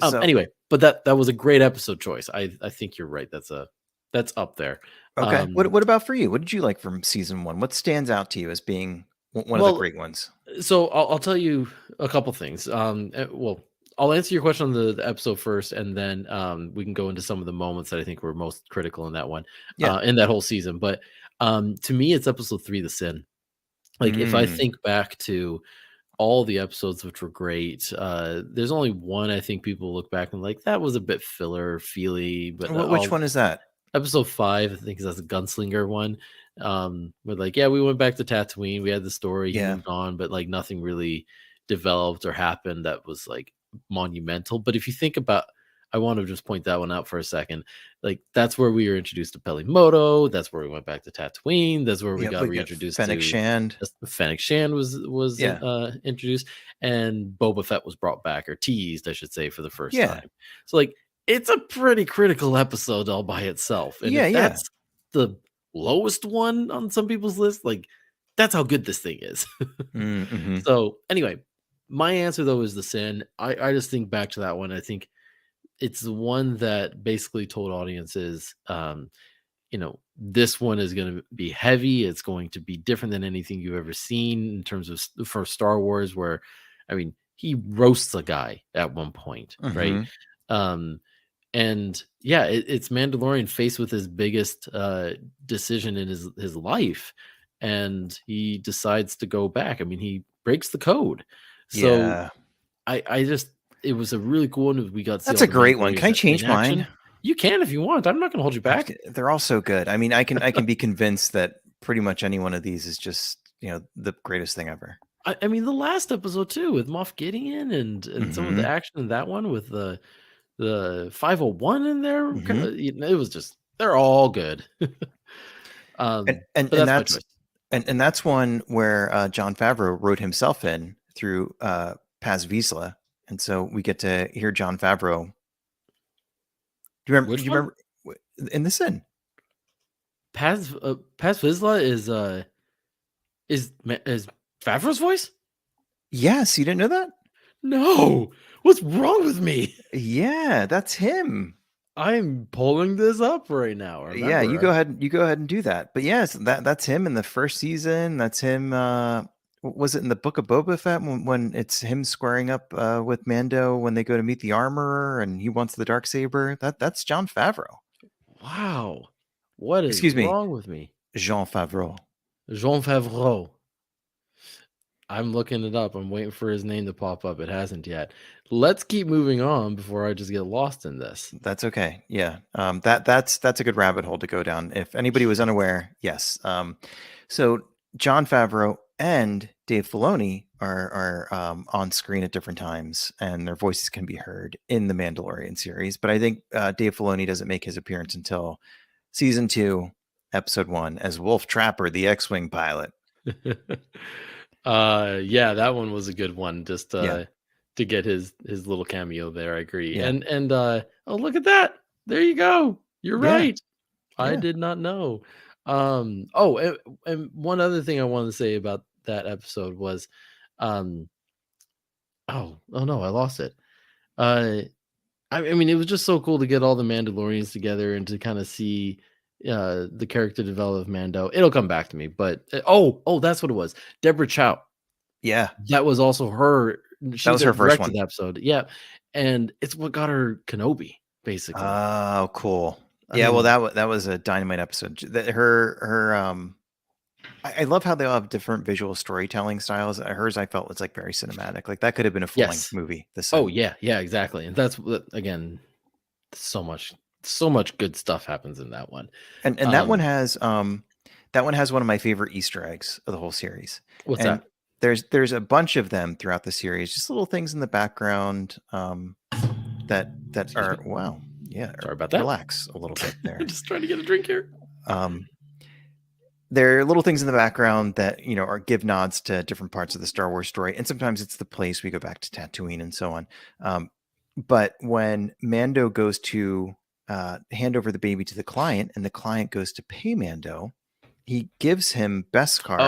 So Anyway, but that was a great episode choice. I think you're right, that's up there. okay. What about for you? What did you like from season 1? What stands out to you as being one of the Well, great ones? so I'll tell you a couple things. Well, I'll answer your question on the episode first, and then we can go into some of the moments that I think were most critical in that one, Yeah. in that whole season. But to me, it's episode 3, The Sin. Like, if I Mm. think back to all the episodes, which were great, there's only one I think people look back and like that was a bit filler feely, but Which I'll one is that? episode 5, I think that's the gunslinger one. Where, like, yeah, we went back to Tatooine. We had the story. He Yeah. moved on, but, like, nothing really developed or happened that was, like, monumental. But if you think about, I want to just point that one out for a second. Like, that's where we were introduced to Pelimoto. That's where we went back to Tatooine. That's where we Yep, got we got reintroduced Fennec to Shand. Fennec Shan was Yeah. introduced, and Boba Fett was brought back or teased, I should say, for the first Yeah. time. So, like, it's a pretty critical episode all by itself, and Yeah, if yeah. that's the lowest one on some people's list, like, that's how good this thing is. Mhm. So, anyway, my answer, though, is The Sin. I just think back to that one, I think it's the one that basically told audiences, this one is gonna be heavy, it's going to be different than anything you've ever seen in terms of for Star Wars, where, I mean, he roasts a guy at one point, right? Mhm. Um and yeah, it's Mandalorian faced with his biggest decision in his life, and he decides to go back. I mean, he breaks the code. So Yeah. I just it was a really cool one. We got to see That's all a the great one. Can Mandalorians I in change mine? action. You can if you want. I'm not going to hold you back. They're all so good. I mean, I can be convinced that pretty much any one of these is just the greatest thing ever. I mean, the last episode too with Moff Gideon and some of the Hmm. action in that one with the 501 in there. Hmm. It was just they're all good. And and But and that's my that's choice. and that's one where John Favreau wrote himself in through Paz Vizsla, and so we get to hear John Favreau. Do you remember? Do Which you one? remember in the Sin? Paz Vizsla is Favreau's voice? Yes, you didn't know that? No. What's wrong with me? Yeah, that's him. I'm pulling this up right now. Yeah, you Remember, go ahead. You go ahead and do that. But yes, that's him in the first season. That's him. Was it in the Book of Boba Fett when it's him squaring up with Mando when they go to meet the armorer and he wants the dark saber? That's John Favreau. wow. What is Excuse me, wrong with me? Jean Favreau. Jean Favreau. I'm looking it up. I'm waiting for his name to pop up. It hasn't yet. Let's keep moving on before I just get lost in this. That's okay. Yeah. That's a good rabbit hole to go down. If anybody was unaware, yes. So John Favreau and Dave Filoni are on screen at different times, and their voices can be heard in the Mandalorian series. But I think Dave Filoni doesn't make his appearance until season 2, episode 1, as Wolf Trapper, the X-wing pilot. Yeah, that one was a good one just Yeah. to get his little cameo there. I agree. Yeah. And oh, look at that. There you go. You're Yeah. right. I Yeah. did not know. And one other thing I wanted to say about that episode was um oh no, I lost it. Uh I mean, it was just so cool to get all the Mandalorians together and to kind of see the character develop of Mando. It'll come back to me, but oh, that's what it was. Deborah Chow. Yeah. That was also her. That She was her first directed one. the episode. Yeah, and it's what got her Kenobi, basically. Oh, cool. I Yeah, well, mean, that was a dynamite episode. That her I love how they all have different visual storytelling styles. Hers, I felt was like very cinematic. Like that could have been a full length yes. movie. The Oh Sin. yeah, exactly. And that's what again. So much good stuff happens in that one. And that one has one of my favorite Easter eggs of the whole series. What's And that? there's a bunch of them throughout the series, just little things in the background that Excuse are me. wow. Yeah, Sorry about that. relax a little bit there. Just trying to get a drink here. Um, there are little things in the background that are give nods to different parts of the Star Wars story, and sometimes it's the place we go back to Tatooine and so on. But when Mando goes to hand over the baby to the client, and the client goes to pay Mando, he gives him beskar.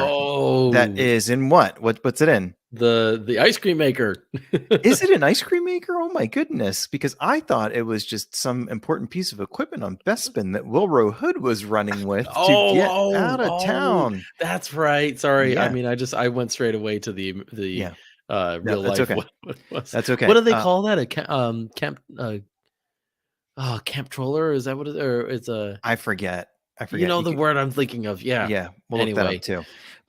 That Oh, is in what's it in? the ice cream maker. Is it an ice cream maker? Oh my goodness! Because I thought it was just some important piece of equipment on Bespin that Wilro Hood was running with to get out of Oh, town. that's right. Sorry. I Yeah, mean, I went straight away to the yeah. No, real that's life okay. what it was. That's What okay. do they call that? A camp camp troller? Is that what it or it's a I forget. I you forget. know You the could, word I'm thinking of. Yeah. yeah, we'll look that up Anyway. too.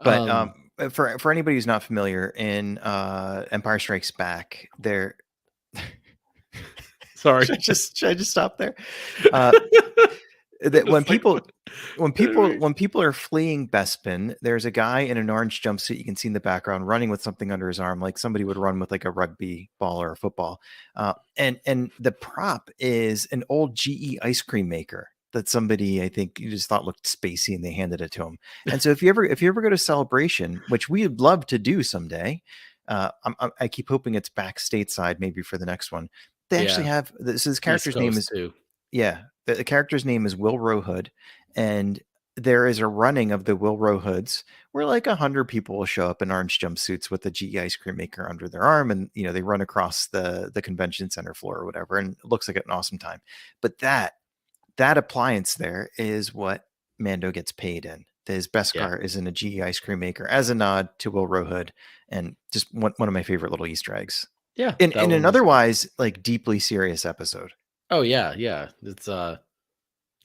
But Um for anybody who's not familiar, in Empire Strikes Back, there. sorry. Should I just stop there? That when Just like people anyway. when people are fleeing Bespin, there's a guy in an orange jumpsuit you can see in the background running with something under his arm, like somebody would run with like a rugby ball or a football. And the prop is an old GE ice cream maker that somebody I think you just thought looked spacey and they handed it to him. And so if you ever go to Celebration, which we'd love to do someday, I keep hoping it's back stateside maybe for the next one. They actually Yeah. have this East character's name Coast is too. yeah, the character's name is Wilro Hood, and there is a running of the Wilro Hoods where like 100 people will show up in orange jumpsuits with a GE ice cream maker under their arm, and they run across the convention center floor or whatever, and it looks like an awesome time. But that appliance there is what Mando gets paid in. His best Yeah. car is in a GE ice cream maker as a nod to Wilro Hood, and just one of my favorite little Easter eggs Yeah. That in one an was otherwise like deeply serious episode. oh yeah. It's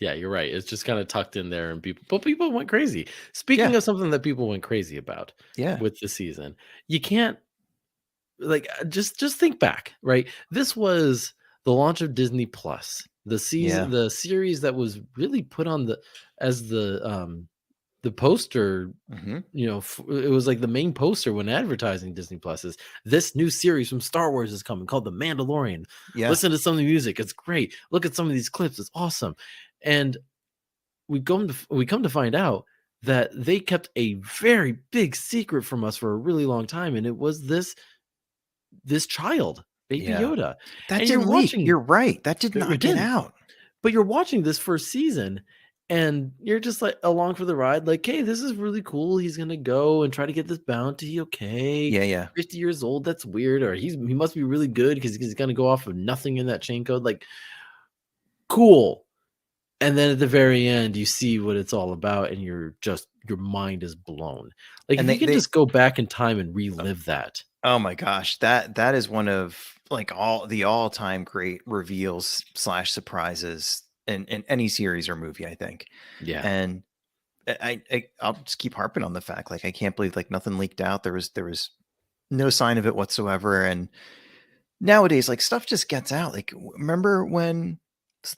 yeah, you're right. It's just kind of tucked in there and people went crazy. Yeah, Speaking of something that people went crazy about yeah. with the season, you can't like, just think back, right? This was the launch of Disney Plus, Yeah. the series that was really put on as the poster, Hmm. it was like the main poster when advertising Disney Plus is this new series from Star Wars is coming called The Mandalorian. Yeah. Listen to some of the music, it's great. Look at some of these clips, it's awesome. And we come to find out that they kept a very big secret from us for a really long time, and it was this child, Baby Yeah. Yoda. That And you're didn't leak. watching You're right. That did it not get didn't, out. but you're watching this first season and you're just like along for the ride, like, hey, this is really cool. He's gonna go and try to get this bounty. Okay. Yeah. Yeah. 50 years old, that's weird. Or he must be really good because he's gonna go off of nothing in that chain code. Like, cool. And then at the very end, you see what it's all about, and your mind is blown. Like, And if you could they just go back in time and relive that. oh my gosh, that is one of like all-time great reveals slash surprises in any series or movie, I think. Yeah. And I'll just keep harping on the fact, like, I can't believe like nothing leaked out. There was no sign of it whatsoever. And nowadays, like, stuff just gets out. Like, remember when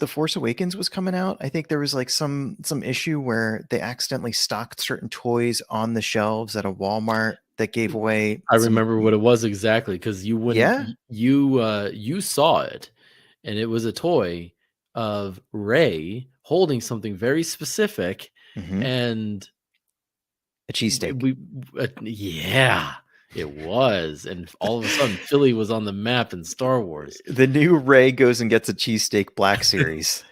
The Force Awakens was coming out? I think there was like some issue where they accidentally stocked certain toys on the shelves at a Walmart that gave away I some. remember what it was exactly because Yeah. you saw it, and it was a toy of Ray holding something very specific, Hmm. and A cheesesteak. yeah, it was, and all of a sudden, Philly was on the map in Star Wars. The new Ray goes and gets a cheesesteak Black Series.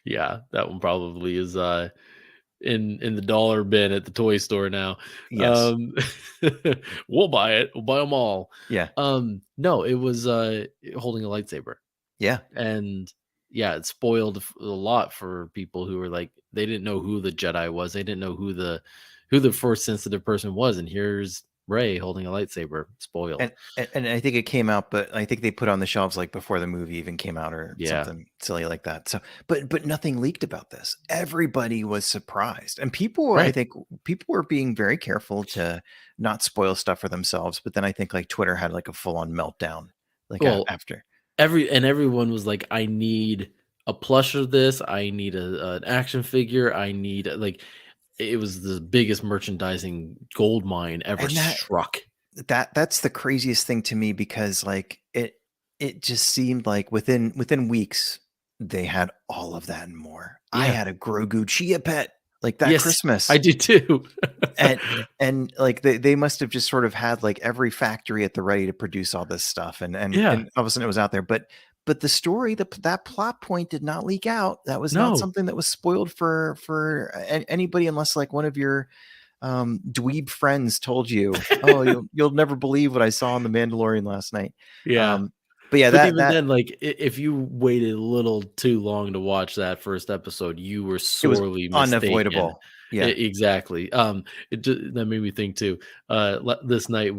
Yeah, that one probably is, in the dollar bin at the toy store now. Yes. Um, we'll buy it. We'll buy them all. Yeah. No, it was holding a lightsaber, Yeah. and yeah, it spoiled a lot for people who were like they didn't know who the Jedi was. They didn't know who the force sensitive person was, and here's Ray holding a lightsaber. Spoiled. And I think it came out, but I think they put on the shelves like before the movie even came out or Yeah. something silly like that. So, but nothing leaked about this. Everybody was surprised, and people, I Right. think, people were being very careful to not spoil stuff for themselves. But then I think like Twitter had like a full on meltdown, like Well, after. everyone was like, I need a plush of this. I need an action figure. I need like it was the biggest merchandising gold mine ever And struck. that's the craziest thing to me because like it just seemed like within weeks they had all of that and more. I Yeah. had a Grogu Chia pet like that Yes, I Christmas. did too. and and like they must have just sort of had like every factory at the ready to produce all this stuff Yeah. and all of a sudden it was out there. But the story, that plot point did not leak out. That was not No. something that was spoiled for anybody unless like one of your dweeb friends told you, "Oh, you'll never believe what I saw on The Mandalorian last night." Yeah. Um, but yeah, But that even that then, like, if you waited a little too long to watch that first episode, you were it was sorely mistaken. unavoidable. Yeah, Exactly. That made me think too. This night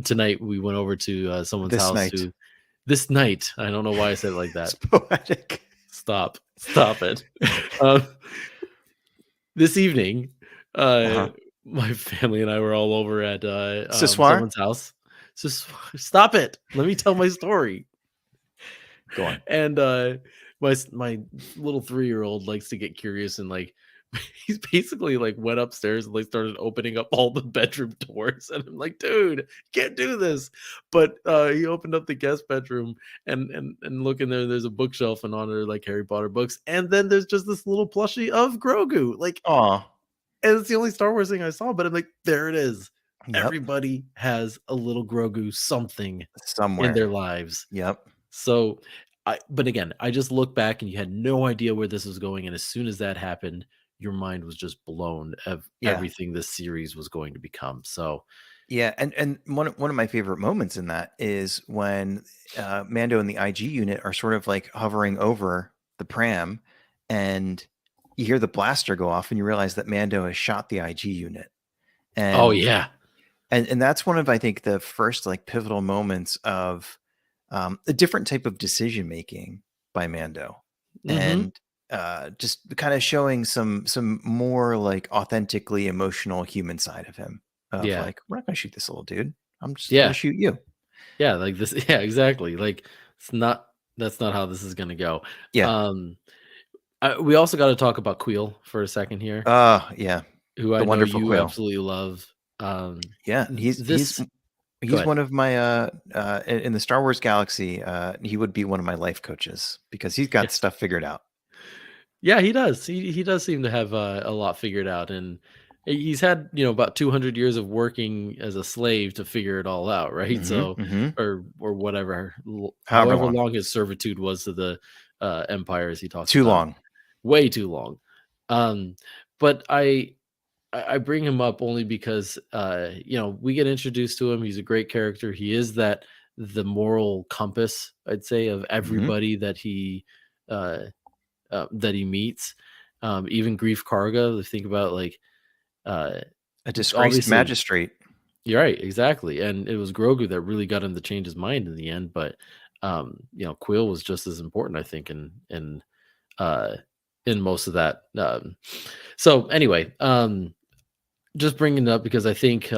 tonight we went over to someone's this house night. who this night. I don't know why I said it like It's that. poetic. Stop it. Um, this evening, uh, Uh-huh. my family and I were all over at Ce soir? someone's house. Just stop it. Let me tell my story. Go on. And my little 3-year-old likes to get curious and like he's basically like went upstairs and like started opening up all the bedroom doors and I'm like, dude, you can't do this. But he opened up the guest bedroom and look in there, there's a bookshelf and on there like Harry Potter books, and then there's just this little plushie of Grogu, like, Aw. and it's the only Star Wars thing I saw, but I'm like, there it is. Yep. Everybody has a little Grogu something in Somewhere. their lives. Yep. So, but again, I just look back and you had no idea where this was going, and as soon as that happened, your mind was just blown of Yeah. everything this series was going to become. So, Yeah, and one of my favorite moments in that is when Mando and the IG unit are sort of like hovering over the pram, and you hear the blaster go off, and you realize that Mando has shot the IG unit, oh and yeah, and that's one of I think the first like pivotal moments of a different type of decision making by Mando, hmm, and just kind of showing some more like authentically emotional human side of him. of Yeah. like, we're not gonna shoot this little dude. I'm just gonna Yeah. shoot you. Yeah, like this yeah, exactly. Like it's not that's not how this is going to go. Yeah. Um we also got to talk about Queel for a second here, Yeah. who The I know wonderful you Quill. absolutely love. Yeah, This go he's ahead. one of my in the Star Wars galaxy. He would be one of my life coaches because he's got Yes. stuff figured out. Yeah, he does. He does seem to have a lot figured out, and he's had about 200 years of working as a slave to figure it all out, right? Hmm. So, Hmm. or whatever, However however long, long his servitude was to the empire, as he talks too about, long. way too long. Um, but I bring him up only because we get introduced to him. He's a great character. He is the moral compass, I'd say, of Hmm. everybody uh, that he meets. Even Grief Karga, think about like uh, A disgraced obviously magistrate. you're right, exactly. And it was Grogu that really got him to change his mind in the end. But Quill was just as important, I think, uh, in most of that. So anyway, just bringing it up because I think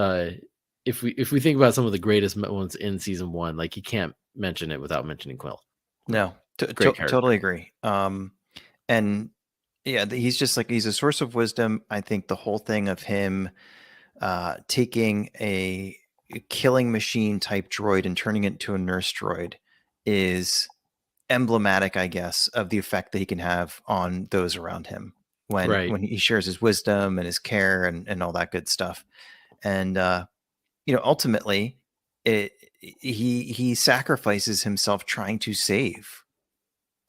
if we think about some of the greatest ones in season one, like you can't mention it without mentioning Quill. No, Great character. totally agree. And yeah, he's just like he's a source of wisdom. I think the whole thing of him taking a killing machine type droid and turning it into a nurse droid is emblematic, I guess, of the effect that he can have on those around him Right, when he shares his wisdom and his care and all that good stuff. And ultimately, it he sacrifices himself trying to save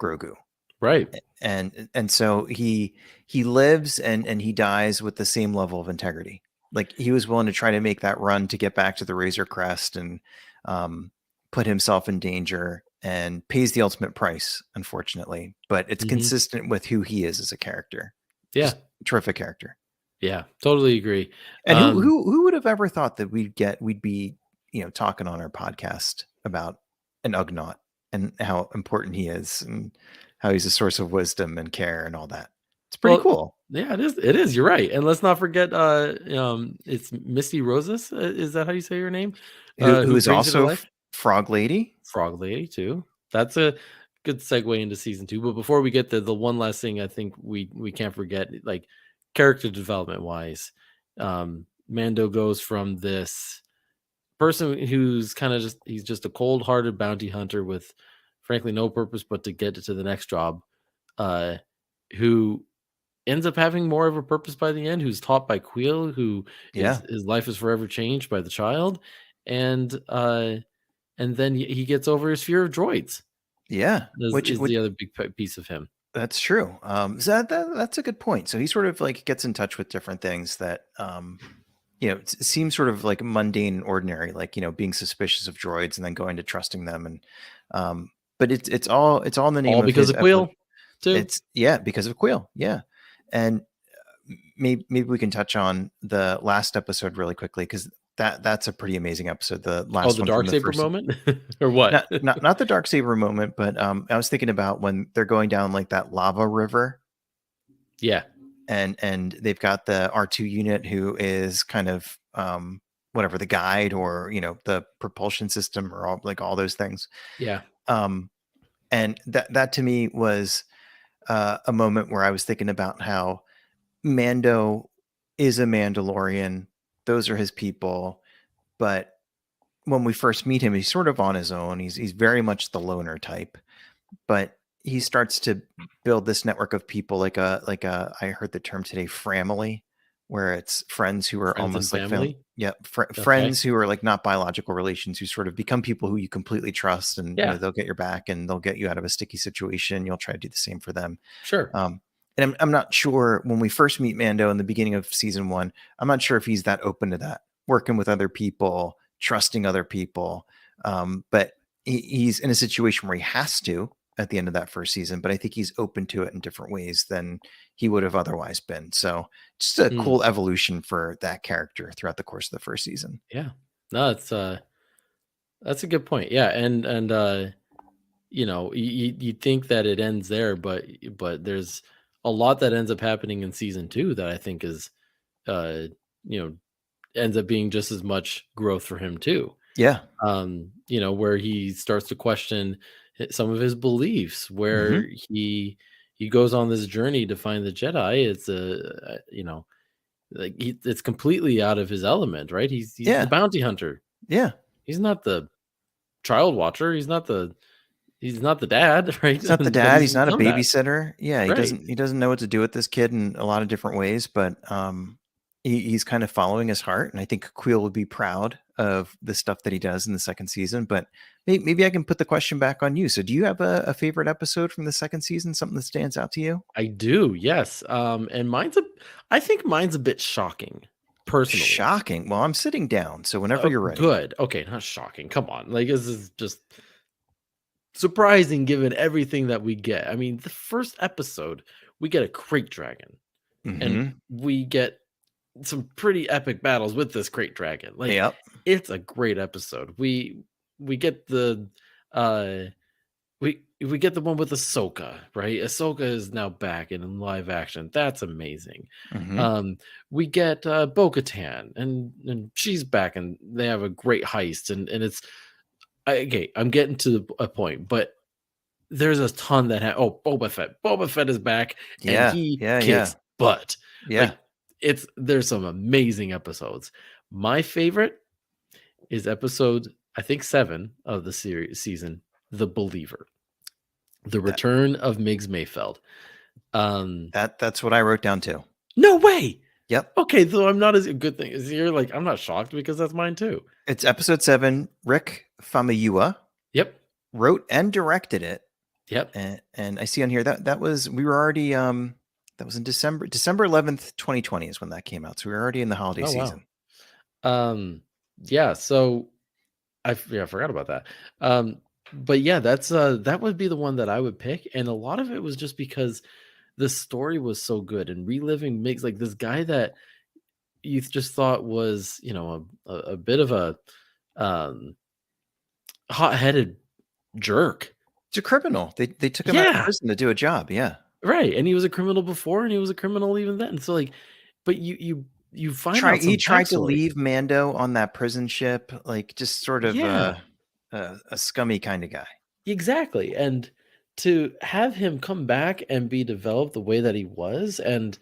Grogu, right, and so he lives and he dies with the same level of integrity. Like he was willing to try to make that run to get back to the Razor Crest and um, put himself in danger and pays the ultimate price, unfortunately. But it's hmm consistent with who he is as a character. yeah, Just terrific character. yeah, totally agree. And Um, who would have ever thought that we'd be talking on our podcast about an Ugnaught and how important he is and how he's a source of wisdom and care and all that. It's pretty Well, cool. yeah, it is. It is. You're right. And let's not forget, it's Misty Rosas. Is that how you say your name? Who Who is brings it to also life? Frog Lady? Frog Lady too. That's a good segue into season two. But before we get there, the one last thing I think we can't forget, like character development wise, Mando goes from this person who's kind of he's just a cold hearted bounty hunter with, frankly, no purpose but to get to the next job. Uh, who ends up having more of a purpose by the end, who's taught by Queel, who is Yeah, his life is forever changed by the child, and then he gets over his fear of droids. yeah. Is the other big piece of him. That's true. So that's a good point. So he sort of like gets in touch with different things that seem sort of like mundane and ordinary, like being suspicious of droids and then going to trusting them, and but it's all in the name All of because his of evolution. Queel, too. It's yeah, because of Quill. Yeah, and maybe we can touch on the last episode really quickly because that's a pretty amazing episode. The Oh, last the one from dark the saber first. moment? Or what? Not the dark saber moment, but I was thinking about when they're going down like that lava river Yeah, and they've got the R2 unit who is kind of whatever the guide or the propulsion system or all those things. yeah. Um and that to me was a moment where I was thinking about how Mando is a Mandalorian. Those are his people, but when we first meet him, he's sort of on his own. He's very much the loner type, but he starts to build this network of people like a I heard the term today, framily, where it's friends who are Friends and almost like family. family? Yeah, Okay. friends who are like not biological relations who sort of become people who you completely trust, and Yeah, they'll get your back and they'll get you out of a sticky situation. You'll try to do the same for them. sure. um, and I'm not sure when we first meet Mando in the beginning of season one, I'm not sure if he's that open to that, working with other people, trusting other people. But he's in a situation where he has to at the end of that first season, but I think he's open to it in different ways than he would have otherwise been. So just a Mm, cool evolution for that character throughout the course of the first season. yeah. No, that's a good point. Yeah, you think that it ends there, but there's a lot that ends up happening in season two that I think is, uh, you know, ends up being just as much growth for him too. Yeah. Where he starts to question some of his beliefs, Hmm. where he goes on this journey to find the Jedi. It's like it's completely out of his element, right? He's the Yeah. bounty hunter. Yeah. He's not the child watcher. He's not the dad, right? He's not the But dad. he's He's not a become that, babysitter. Yeah, he right? doesn't know what to do with this kid in a lot of different ways, but he's kind of following his heart, and I think Queel would be proud of the stuff that he does in the second season. But maybe I can put the question back on you. So, do you have a favorite episode from the second season? Something that stands out to you? I do, yes. And I think mine's a bit shocking, personally. Shocking. Well, I'm sitting down, so whenever you're ready. Good. Okay, not shocking. Come on. Like, this is just surprising given everything that we get. I mean, the first episode, we get a crate dragon, and Hmm. we get some pretty epic battles with this crate dragon. Like, Yep. it's a great episode. We get the uh we get the one with Ahsoka, right? Ahsoka is now back and in live action. That's amazing. Hmm. Um, we get Bo-Katan, and she's back, and they have a great heist, and it's okay. I'm getting to a point, but there's a ton that Boba Fett. Boba Fett is back, and Yeah. he Yeah. Yeah. kicks butt. Yeah. Like, there's some amazing episodes. My favorite is episode, I think, 7 of the season, The Believer. The That Return of Migs Mayfeld. Um, that's what I wrote down too. no way. Yep. Okay, so I'm not as a good thing as you're like, I'm not shocked because that's mine too. It's episode 7. Rick Famuyiwa Yep. wrote and directed it. Yep. And I see on here that was we were already that was in December 11th, 2020 is when that came out. So we were already in the holiday Oh wow. season. Yeah, so I forgot about that. But yeah, that would be the one that I would pick. And a lot of it was just because the story was so good, and reliving Migs, like this guy that you just thought was, a bit of a um hot-headed jerk. It's a criminal. They took him out of Yeah, prison to do a job. Yeah. right. And he was a criminal before, and he was a criminal even then. So like, but you find out He some tried to backstory. leave Mando on that prison ship, like just sort of Yeah, a scummy kind of guy. exactly. And to have him come back and be developed the way that he was, and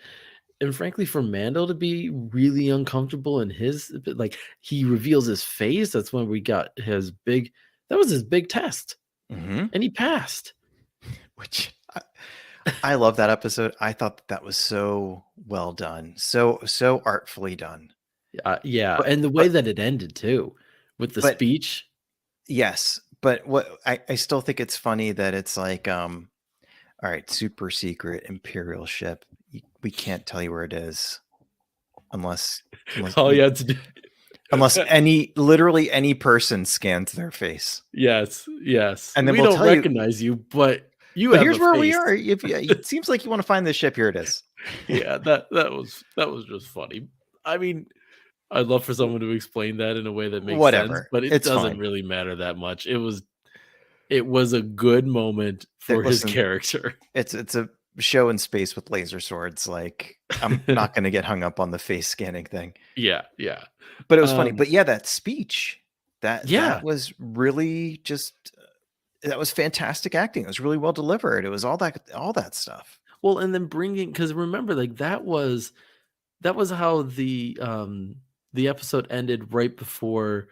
frankly, for Mando to be really uncomfortable in his, like, he reveals his face. That's when we got his big. That was his big test, Hmm. and he passed. Which I love that episode. I thought that was so well done, so artfully done. Yeah, But and the way but that it ended too, with the but speech. yes, but what I still think it's funny that it's like, all right, super secret Imperial ship. We can't tell you where it is unless unless All you had to do. unless literally any person scans their face, Yes, yes. and then We we'll don't tell you. recognize you, but you But have here's a where we face. are. If it seems like you want to find this ship, here it is. Yeah, that was just funny. I mean, I'd love for someone to explain that in a way that makes sense, Whatever, but it it's doesn't fine. really matter that much. It was a good moment for his Listen, character. it's a show in space with laser swords. Like I'm not going to get hung up on the face scanning thing. Yeah, yeah. But it was funny. Um, But yeah, that speech that yeah. was really just that was fantastic acting. It was really well delivered. It was all that stuff. Well, and then bringing, because remember, like, that was how the episode ended right before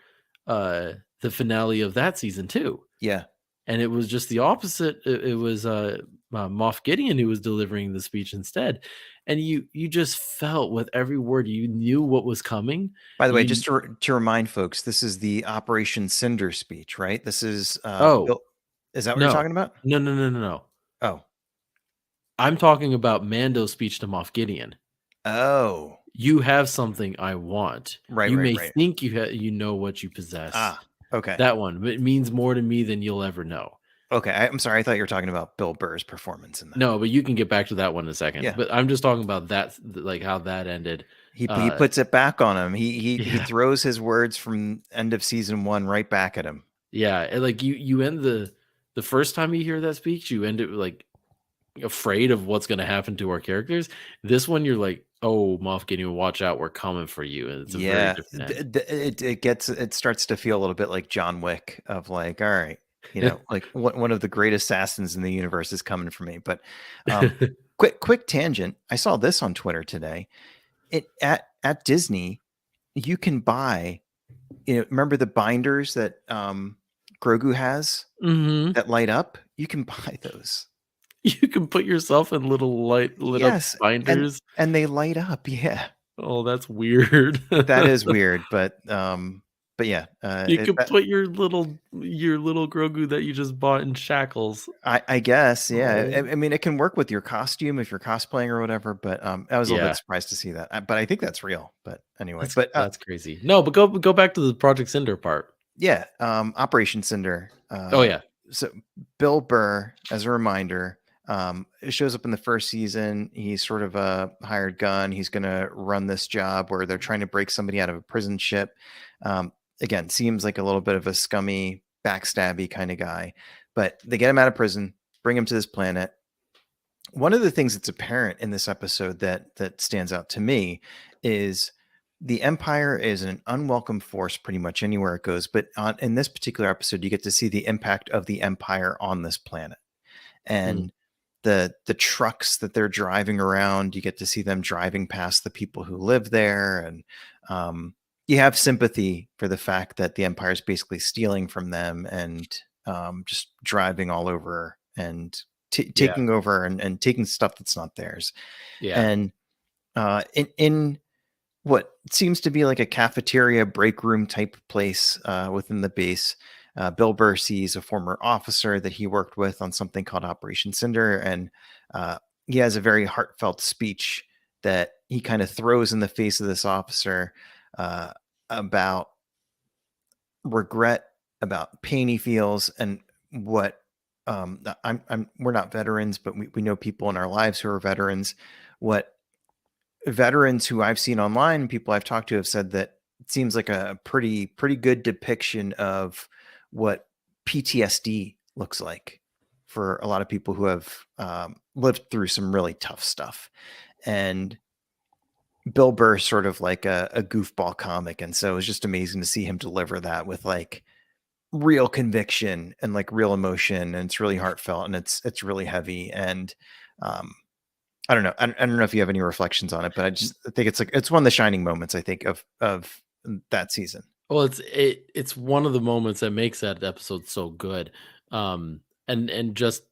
the finale of that season too. Yeah. And it was just the opposite. It was Moff Gideon who was delivering the speech instead, and you just felt with every word, you knew what was coming. By the way, You just to remind folks, this is the Operation Cinder speech, right? This is Oh Bill. Is that what you're no, talking about? no, no, no, no, no. Oh. I'm talking about Mando's speech to Moff Gideon. Oh. You have something I want. Right, You right, may right. think you know what you possess. Ah, okay. That one, but it means more to me than you'll ever know. Okay. I'm sorry. I thought you were talking about Bill Burr's performance in that. No, but you can get back to that one in a second. Yeah. But I'm just talking about that, like how that ended. He Uh, puts it back on him. He yeah, throws his words from end of season 1 right back at him. yeah. And like you end the first time you hear that speech, you end it like afraid of what's gonna happen to our characters. This one, you're like, "Oh, Moff Gideon, watch out, we're coming for you," and it's a very Yeah, different end. it starts to feel a little bit like John Wick of like, all right, like one of the great assassins in the universe is coming for me. But um, quick tangent. I saw this on Twitter today. It at Disney, you can buy. Remember the binders that Grogu has Mhm. that light up? You can buy those. You can put yourself in little light lit up Yes, and binders. and they light up. Yeah, Oh, that's weird. that is weird, but yeah, You could put your little Grogu that you just bought in shackles. I guess, yeah. Oh. I mean, it can work with your costume if you're cosplaying or whatever, but I was a little bit Yeah, surprised to see that. But I think that's real. But anyway, that's but that's crazy. No, but go back to the Project Cinder part. yeah, Operation Cinder. Oh, yeah. So Bill Burr, as a reminder, it shows up in the first season. He's sort of a hired gun. He's going to run this job where they're trying to break somebody out of a prison ship. Again, seems like a little bit of a scummy, backstabby kind of guy, but they get him out of prison, bring him to this planet. One of the things that's apparent in this episode that stands out to me is the Empire is an unwelcome force pretty much anywhere it goes. But in this particular episode, you get to see the impact of the Empire on this planet Mm, and the trucks that they're driving around. You get to see them driving past the people who live there, and um, you have sympathy for the fact that the Empire is basically stealing from them and just driving all over and yeah, taking over and taking stuff that's not theirs. yeah. And in what seems to be like a cafeteria break room type place within the base, Bill Burr sees a former officer that he worked with on something called Operation Cinder, and uh, he has a very heartfelt speech that he kind of throws in the face of this officer uh, about regret, about pain he feels, and what we're not veterans, but we know people in our lives who are veterans. What veterans who I've seen online, people I've talked to have said that it seems like a pretty good depiction of what PTSD looks like for a lot of people who have lived through some really tough stuff. And Bill Burr sort of like a goofball comic, and so it was just amazing to see him deliver that with like real conviction and like real emotion, and it's really heartfelt and it's really heavy. And um, I don't know. I don't know if you have any reflections on it, but I think it's like it's one of the shining moments I think of that season. Well, it's one of the moments that makes that episode so good. And just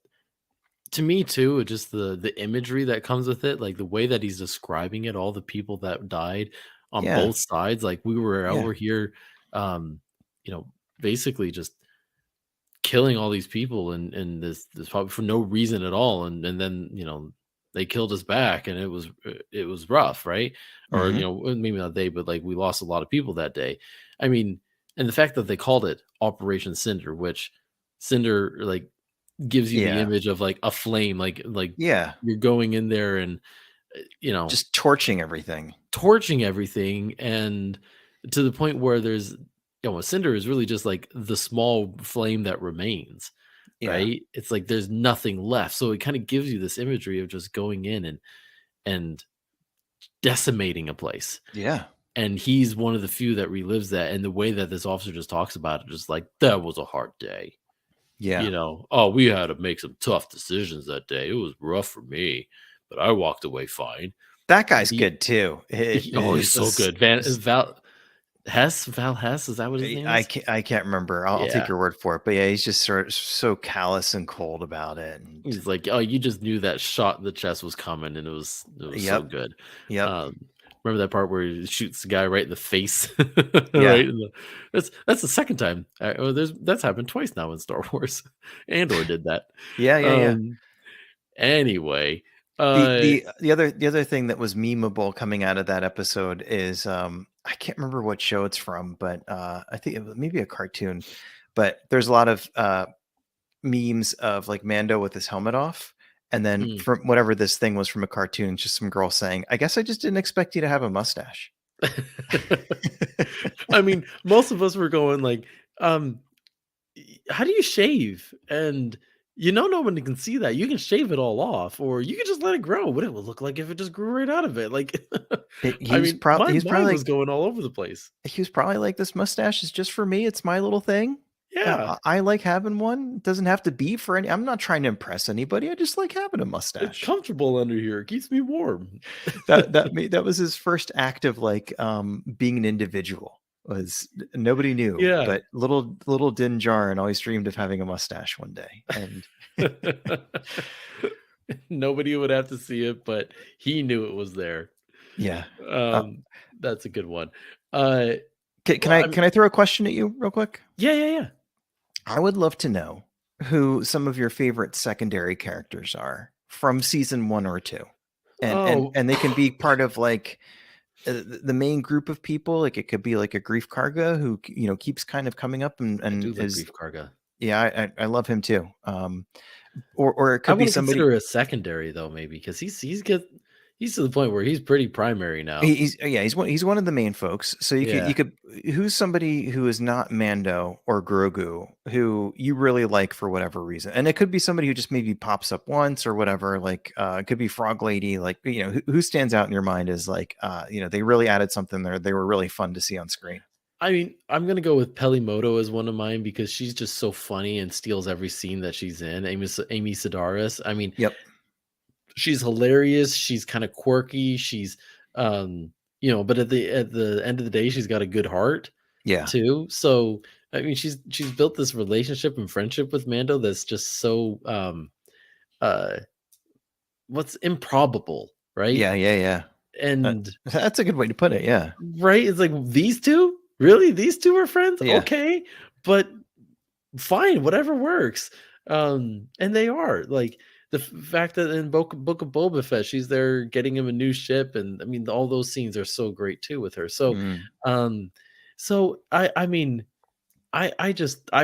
to me too, just the imagery that comes with it, like the way that he's describing it, all the people that died on Yeah, both sides. Like we were yeah, over here, um, you know, basically just killing all these people and this probably for no reason at all. And then, they killed us back and it was rough, right? Or, hmm maybe not they, but like we lost a lot of people that day. I mean, and the fact that they called it Operation Cinder, which Cinder like gives you the yeah, image of like a flame, like yeah. you're going in there and Just torching everything. torching everything, and to the point where a cinder is really just like the small flame that remains, Yeah, right? It's like there's nothing left. So it kind of gives you this imagery of just going in and decimating a place. yeah, And he's one of the few that relives that. And the way that this officer just talks about it, just like that was a hard day. yeah. Oh, we had to make some tough decisions that day. It was rough for me, but I walked away fine. That And guy's good too. he's so good. Val Hess, is that what his name is? I can't remember. I'll take Yeah. your word for it, but yeah, he's just sort of so callous and cold about it. And He's like, "Oh, you just knew that shot in the chest was coming, and it was so yep, good." yep, Um, remember that part where he shoots the guy right in the face? yeah, Right in the that's the second time. That's happened twice now in Star Wars. Andor did that. yeah, yeah, yeah. Um, anyway, The uh the the other thing that was memeable coming out of that episode is, I can't remember what show it's from, but, I think it was maybe a cartoon, but there's a lot of, memes of, like, Mando with his helmet off, and then mm. from whatever this thing was from a cartoon, just some girl saying, "I guess I just didn't expect you to have a mustache." I mean, most of us were going like, um, how do you shave? And nobody can see that. You can shave it all off, or you can just let it grow. What it would look like if it just grew right out of it. Like, He I was mean, probably my he was probably mind was like going all over the place. he was probably like, "This mustache is just for me. It's my little thing. Yeah, I like having one. It doesn't have to be for any. I'm not trying to impress anybody. I just like having a it's mustache." comfortable under here. It keeps me warm. That was his first act of like being an individual. Was nobody knew, Yeah. but little Din Djarin always dreamed of having a mustache one day, and Nobody would have to see it, but he knew it was there. yeah. Uh, Um, that's a good one. Uh, can well, I I'm can I throw a question at you real quick? yeah, yeah, yeah. I would love to know who some of your favorite secondary characters are from season 1 or 2. And and Oh, and they can be part of like the main group of people. Like it could be like a Grief Karga who keeps kind of coming up and, I do and like is Grief Karga. yeah, I love him too. Or it I could be wanna somebody. consider a secondary though, maybe because he's to the point where he's pretty primary now. He's yeah, he's one of the main folks. So you Yeah. could who's somebody who is not Mando or Grogu who you really like for whatever reason, and it could be somebody who just maybe pops up once or whatever. Like it could be Frog Lady. Like who stands out in your mind is like they really added something there. They were really fun to see on screen. I mean, I'm gonna go with Pelimoto as one of mine because she's just so funny and steals every scene that she's in. Amy Sedaris. I mean, Yep. she's hilarious. She's kind of quirky. She's, but at the end of the day, she's got a good heart Yeah. too. So I mean, she's built this relationship and friendship with Mando that's just so uh what's improbable, right? Yeah. Yeah. Yeah. And That's a good way to put it. Yeah. right, it's like these two, really, these two are friends, Yeah. okay, but fine, whatever works. And they are like fact that in Book of Boba Fett, she's there getting him a new ship, and I mean, all those scenes are so great too with her. So, Mm. um, I mean, I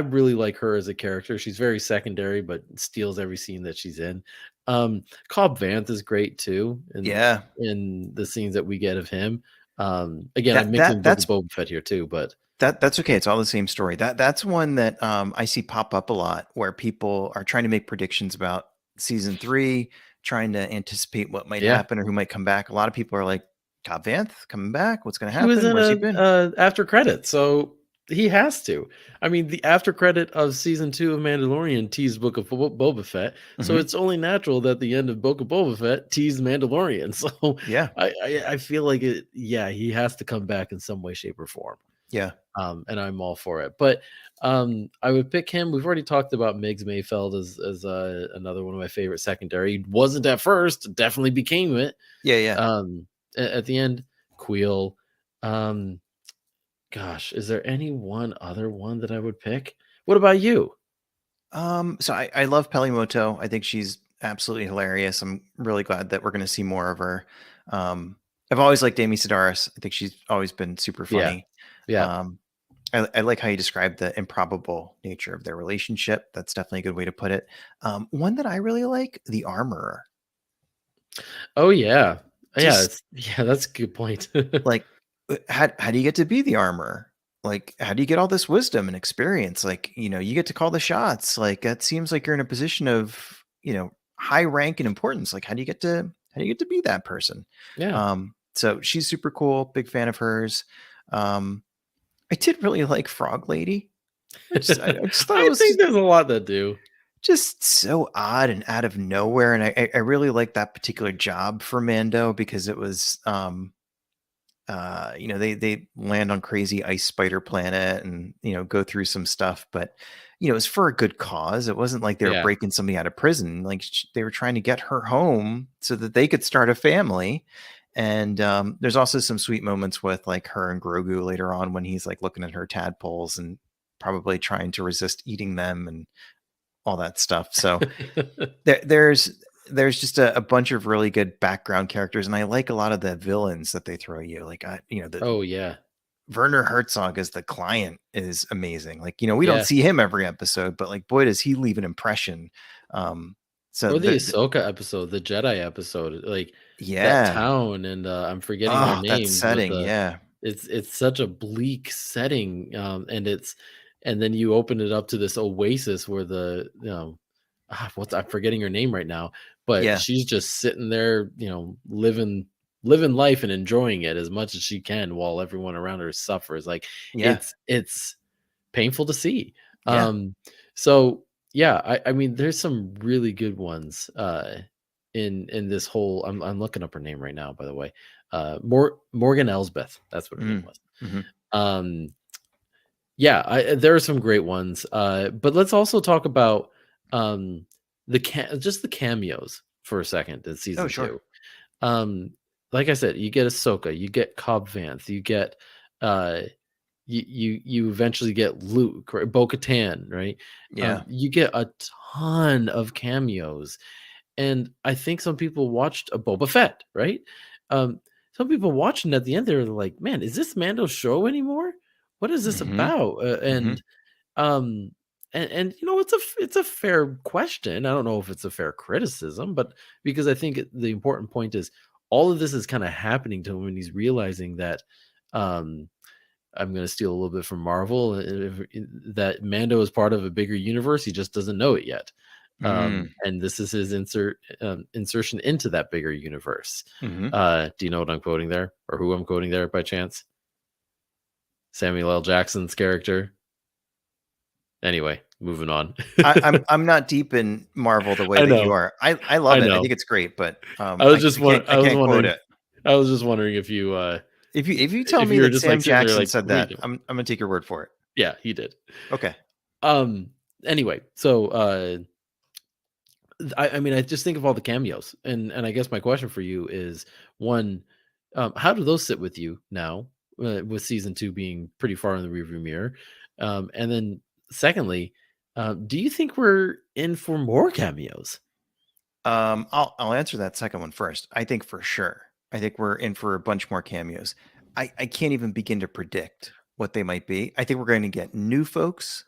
really like her as a character. She's very secondary, but steals every scene that she's in. Cobb Vanth is great too, Yeah. in the scenes that we get of him. Again, I'm That that mixing Book of that's Boba Fett here too, but That's okay, it's all the same story. That's one that, I see pop up a lot where people are trying to make predictions about season 3, trying to anticipate what might yeah. happen or who might come back. A lot of people are like, "Cobb Vanth coming back? What's gonna He was happen? in Where's he been?" after credit, so he has to. I mean, the after credit of season 2 of Mandalorian teased Book of Boba Fett, so Mhm. it's only natural that the end of Book of Boba Fett teased Mandalorian. So Yeah, I feel like it. Yeah, he has to come back in some way, shape, or form. yeah. And I'm all for it. But I would pick him. We've already talked about Miggs Mayfeld as another one of my favorite secondary. He wasn't at first, definitely became it. Yeah, yeah. At the end, Queel. Um, Gosh, is there any one other one that I would pick? What about you? So I love Pelimoto. I think she's absolutely hilarious. I'm really glad that we're gonna see more of her. I've always liked Amy Sedaris. I think she's always been super Yeah, funny. yeah. Um I like how you described the improbable nature of their relationship. That's definitely a good way to put it. One that I really like, the armorer. Oh yeah, yeah. Just Yeah, that's a good point. like, how do you get to be the armorer? Like, how do you get all this wisdom and experience? Like, you get to call the shots. Like, that seems like you're in a position of, high rank and importance. Like, how do you get to be that person? Yeah. So she's super cool. Big fan of hers. Um, I did really like Frog Lady. I just thought it I was think there's a lot that do. just so odd and out of nowhere, and I really like that particular job for Mando because it was, they land on crazy ice spider planet and, go through some stuff, but, it was for a good cause. It wasn't like they were Yeah. breaking somebody out of prison, like, they were trying to get her home so that they could start a family, and, there's also some sweet moments with, like, her and Grogu later on when he's, like, looking at her tadpoles and probably trying to resist eating them and all that stuff. So there's just a bunch of really good background characters, and I like a lot of the villains that they throw you. Like the Oh yeah, Werner Herzog as the client is amazing. Like we don't yeah. see him every episode, but like boy does he leave an impression. Um, so Or the the Ahsoka episode, the Jedi episode, like that yeah, town, and I'm forgetting their oh that names, but setting, yeah, it's such a bleak setting, and then you open it up to this oasis where I'm forgetting her name right now, but Yeah. she's just sitting there, living life and enjoying it as much as she can while everyone around her suffers. Like Yeah. it's painful to see. Yeah. So yeah, I mean, there's some really good ones in this whole. I'm looking up her name right now, by the way. Morgan Elsbeth, that's what her name Mm. was. Mhm. Um, yeah, there are some great ones. But let's also talk about um just the cameos for a second in Oh, season sure. two. Um, like I said, you get Ahsoka, you get Cobb Vanth, you get uh you eventually get Luke, right? Bo-Katan, right? Yeah. You get a ton of cameos, and I think some people watched a Boba Fett, right? Um, some people watching at the end, they're like, "Man, is this Mando's show anymore? What is this Mhm. about?" Mhm. Um, and it's a fair question. I don't know if it's a fair criticism, but because I think the important point is all of this is kind of happening to him when he's realizing that um I'm going to steal a little bit from Marvel, that Mando is part of a bigger universe. He just doesn't know it yet. Mm. And this is his insertion into that bigger universe. Mhm. Do you know what I'm quoting there, or who I'm quoting there by chance? Samuel L. Jackson's character. Anyway, moving on. I'm not deep in Marvel the way I that you know, are. I I love it. I know. think it's great, but I I was can't quote wondering. it. I was just wondering If you tell if me you were that just like Sam sitting there Jackson like, said what are you that, doing? I'm gonna take your word for it. Yeah, he did. Okay. Um. Anyway, so I mean, I just think of all the cameos, and I guess my question for you is one, how do those sit with you now, with season two being pretty far in the rearview mirror, and then secondly, do you think we're in for more cameos? I'll answer that second one first. I think for sure. I think we're in for a bunch more cameos. I can't even begin to predict what they might be. I think we're going to get new folks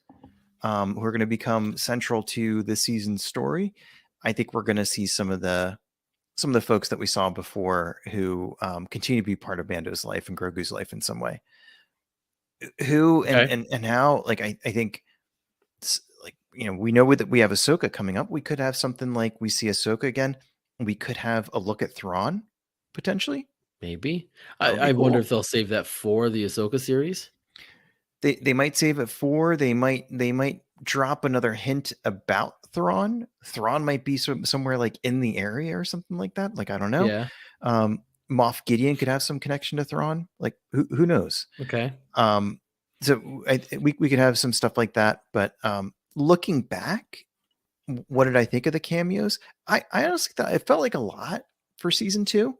who are going to become central to this season's story. I think we're going to see some of the folks that we saw before who continue to be part of Bando's life and Grogu's life in some way. Who Okay, and how? Like I think like we know that we have Ahsoka coming up. We could have something like we see Ahsoka again. We could have a look at Thrawn potentially. maybe. That would be I wonder cool. if they'll save that for the Ahsoka series. They might save it for they might drop another hint about Thrawn. Thrawn might be somewhere like in the area or something like that. Like I don't know. Yeah. Moff Gideon could have some connection to Thrawn. Like who knows? Okay. Um, so we could have some stuff like that. But looking back, what did I think of the cameos? I honestly thought it felt like a lot for season two.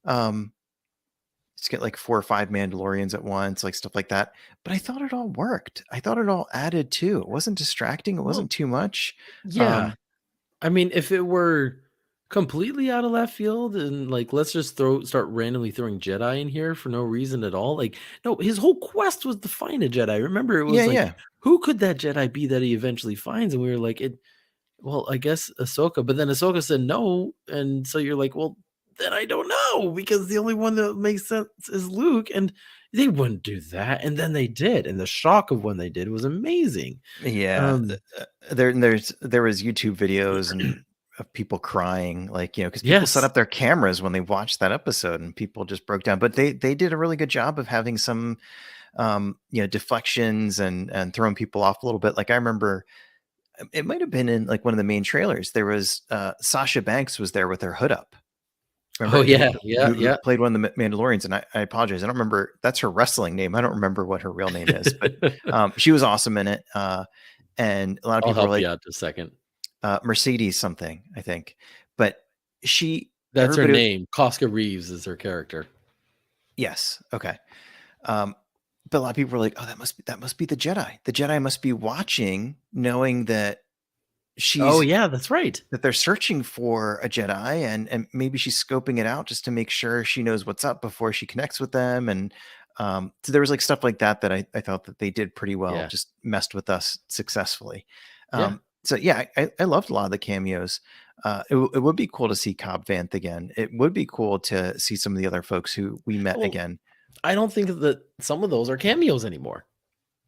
Um, just get like 4 or 5 Mandalorians at once, like stuff like that. But I thought it all worked. I thought it all added too. It wasn't distracting. It Well, wasn't too much. yeah. Um, I mean, if it were completely out of left field and like let's just start randomly throwing Jedi in here for no reason at all. Like, no, his whole quest was to find a Jedi. Remember, it yeah, was like, yeah, who could that Jedi be that he eventually finds? And we were like, well, I guess Ahsoka, but then Ahsoka said no, and so you're like, well, then I don't know because the only one that makes sense is Luke, and they wouldn't do that, and then they did, and the shock of when they did was amazing. yeah. Um, There was YouTube videos and of people crying, like because people set yes, up their cameras when they watched that episode, and people just broke down. But they did a really good job of having some deflections and throwing people off a little bit. Like I remember it might have been in like one of the main trailers. There was Sasha Banks was there with her hood up. oh Remember yeah, yeah, who yeah. played one of the Mandalorians? And I apologize, I don't remember. That's her wrestling name. I don't remember what her real name is, but she was awesome in it. And a lot of I'll people were help you like out just a second. Mercedes something, I think. But she, That's her everybody, name. Cosca Reeves is her character. yes, okay. Um, but a lot of people were like, "Oh, that must be the Jedi. The Jedi must be watching, knowing that Oh she's yeah, that's right. that they're searching for a Jedi, and maybe she's scoping it out just to make sure she knows what's up before she connects with them." And so there was like stuff like that that I thought that they did pretty well, Yeah, just messed with us successfully. yeah. So yeah, I loved a lot of the cameos. It would be cool to see Cobb Vanth again. It would be cool to see some of the other folks who we met Well, again. I don't think that some of those are cameos anymore.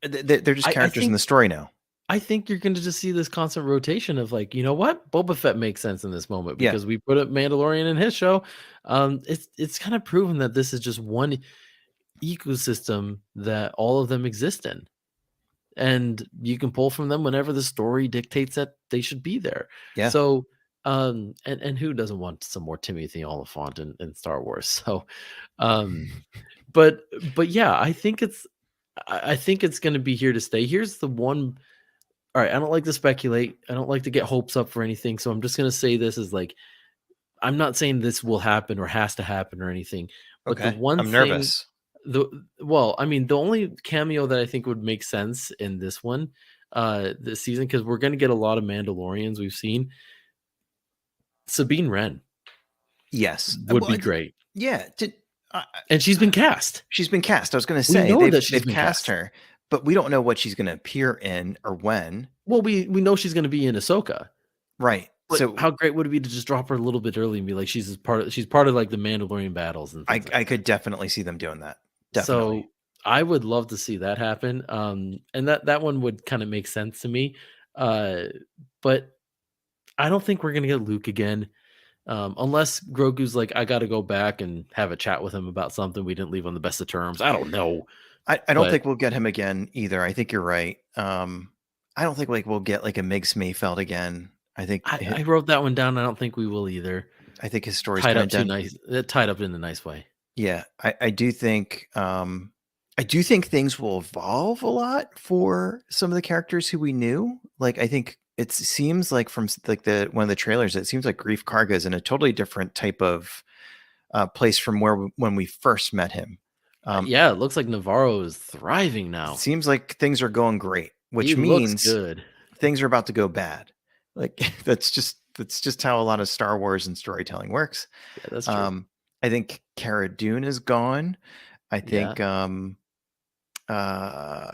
They're just I characters in think the story now. I think you're going to just see this constant rotation of like, you know what, Boba Fett makes sense in this moment Yeah, because we put a Mandalorian in his show. It's kind of proven that this is just one ecosystem that all of them exist in, and you can pull from them whenever the story dictates that they should be there. yeah, So, and who doesn't want some more Timothy Oliphant in Star Wars? So, um, but yeah, I think it's going to be here to stay. Here's the one. All right, I don't like to speculate. I don't like to get hopes up for anything. So I'm just going to say this is like I'm not saying this will happen or has to happen or anything, but the okay. one I'm thing nervous. the well, I mean, the only cameo that I think would make sense in this one, this season, because we're gonna get a lot of Mandalorians we've seen, Sabine Wren Yes, would be great, yeah. I, and she's been cast. she's been cast. I was going to We say know that she's they've been cast cast. her, but we don't know what she's going to appear in or when. Well, we know she's gonna be in Ahsoka, Right. but So how great would it be to just drop her a little bit early and be like, she's part of, like, the Mandalorian battles and things like I that. could definitely see them doing that. Definitely. So, I would love to see that happen, and that one would kinda make sense to me, uh, but I don't think we're gonna get Luke again, unless Grogu's like, "I gotta go back and have a chat with him about something. We didn't leave on the best of terms." I don't know, I don't but think we'll get him again either. I think you're right. I don't think like we'll get like a Migs Mayfeld again. I wrote that one down. I don't think we will either. I think his story's Tied kind up of too done. nice tied up in a nice way. Yeah, I do think things will evolve a lot for some of the characters who we knew. Like I think it seems like from like the one of the trailers, it seems like Grief Karga is in a totally different type of place from when we first met him. Um, Yeah, it looks like Navarro is thriving it now. seems like things are going great, He which looks means good. things are about to go bad. Like that's just how a lot of Star Wars and storytelling works. Yeah, that's true. Um, I think Cara Dune is gone. I Yeah. think uh,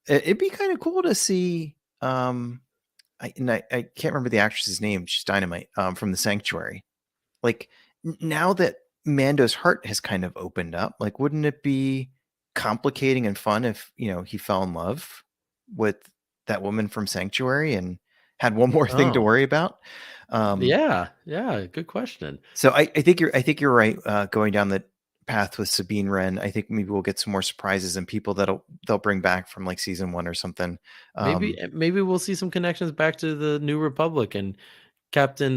it'd be kind of cool to see. I can't remember the actress's name. She's dynamite. From the Sanctuary. Like now that Mando's heart has kind of opened up, like wouldn't it be complicating and fun if he fell in love with that woman from Sanctuary and had one more thing to Oh. worry about? Um, Yeah, yeah, good question. so I think you're right. Going down the path with Sabine Wren, I think maybe we'll get some more surprises and people they'll bring back from like season one or something. Maybe Um, maybe we'll see some connections back to the New Republic and Captain,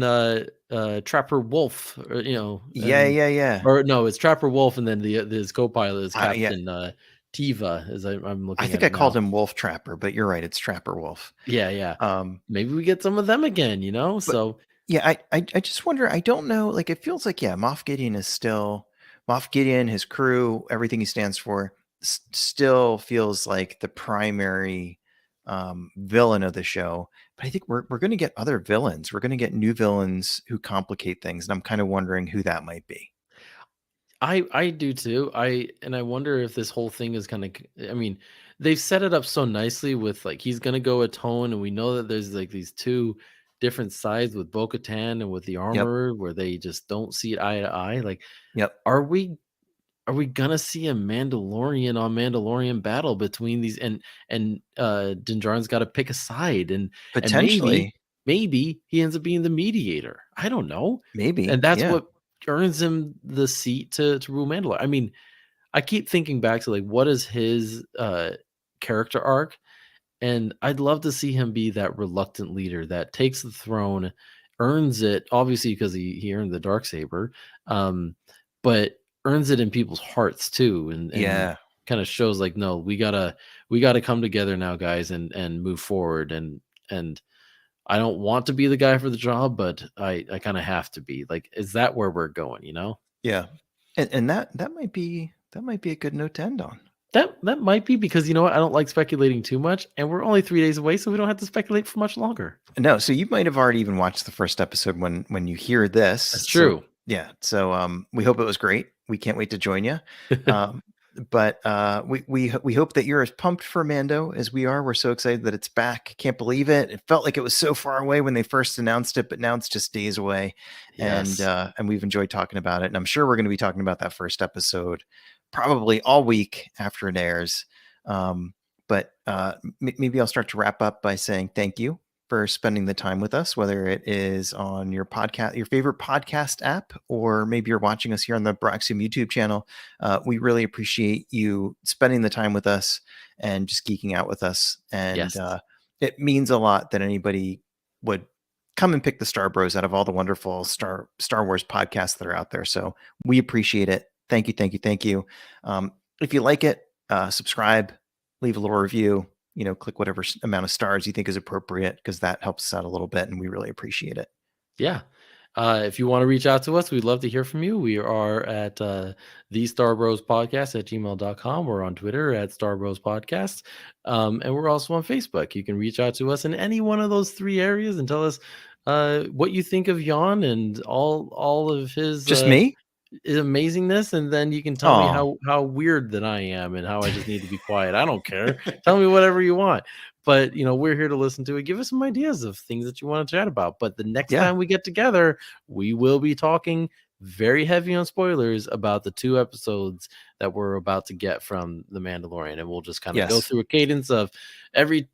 Trapper Wolf, or, yeah, and yeah, yeah, or no, it's Trapper Wolf, and then his co-pilot is yeah. Captain, Tiva, as I'm I looking think at I it called now. him Wolf Trapper, but you're right. It's Trapper Wolf. Yeah, yeah. Um, Maybe we get some of them again, but so yeah, I just wonder. I don't know. Like it feels like Moff Gideon is still Moff Gideon, his crew, everything he stands for, still feels like the primary villain of the show. But I think we're going to get other villains. We're going to get new villains who complicate things, and I'm kind of wondering who that might be. I do too. I wonder if this whole thing is kind of. I mean, they've set it up so nicely with like he's gonna go atone, and we know that there's like these two different sides with Bo-Katan and with the Yep. armor where they just don't see eye to eye. Like, Yep. are we gonna see a Mandalorian on Mandalorian battle between these, and Din Djarin's got to pick a side, and Potentially. maybe he ends up being the mediator. I don't know, and Maybe. that's Yeah. what earns him the seat to rule Mandalore. I mean, I keep thinking back to like what is his character arc, and I'd love to see him be that reluctant leader that takes the throne, earns it, obviously because he earned the dark saber, but earns it in people's hearts too, and Yeah. kind of shows like, no, we gotta come together now, guys, and move forward. And I don't want to be the guy for the job, but I kind of have to be. Like, is that where we're going? Yeah. And that might be a good note to end on. That might be because you know what? I don't like speculating too much, and we're only 3 days away, so we don't have to speculate for much longer. No, so you might have already even watched the first episode when you hear this. That's So true. yeah, so we hope it was great. We can't wait to join you. Um, but we hope that you're as pumped for Mando as we are. We're so excited that it's back. Can't believe it. It felt like it was so far away when they first announced it, but now it's just days away. Yes. And we've enjoyed talking about it. And I'm sure we're going to be talking about that first episode probably all week after it airs. Um, but maybe I'll start to wrap up by saying thank you for spending the time with us, whether it is on your podcast, your favorite podcast app, or maybe you're watching us here on the Broxium YouTube channel. We really appreciate you spending the time with us and just geeking out with us. And Yes. it means a lot that anybody would come and pick the Star Bros out of all the wonderful Star Wars podcasts that are out there. So we appreciate it. Thank you, thank you, thank you. If you like it, subscribe, leave a little review. Click whatever amount of stars you think is appropriate, because that helps us out a little bit, and we really appreciate it. Yeah. If you want to reach out to us, we'd love to hear from you. We are at the Star Bros Podcast at gmail.com. We're on Twitter at Star Bros Podcast. And we're also on Facebook. You can reach out to us in any one of those 3 areas and tell us what you think of Jan and all of his Just me? amazingness, and then you can tell me Oh, how weird that I am and how I just need to be quiet. I don't care. Tell me whatever you want. But we're here to listen to it. Give us some ideas of things that you want to chat about. But the next yeah. time we get together, we will be talking very heavy on spoilers about the 2 episodes that we're about to get from The Mandalorian. And we'll just kind of go Yes. through a cadence of every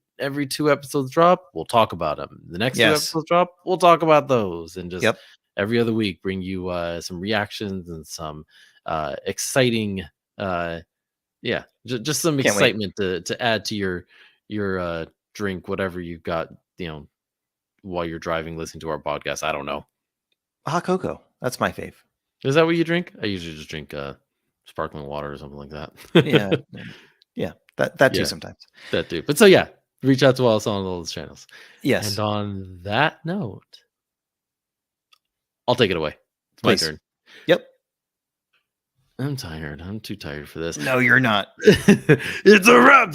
2 episodes drop, we'll talk about them. The next 2 Yes. episodes drop, we'll talk about those, and just Yep. every other week bring you some reactions and some exciting just some Can't wait. excitement to add to your drink, whatever you've got, while you're driving, listening to our podcast. I don't know. Hot cocoa. That's my fave. Is that what you drink? I usually just drink sparkling water or something like that. Yeah. Yeah. That too Yeah, sometimes. that too. But so yeah, reach out to us on all those channels. Yes. And on that note, I'll take it away. It's my Please. turn. Yep. I'm tired. I'm too tired for this. No, you're not. It's a wrap.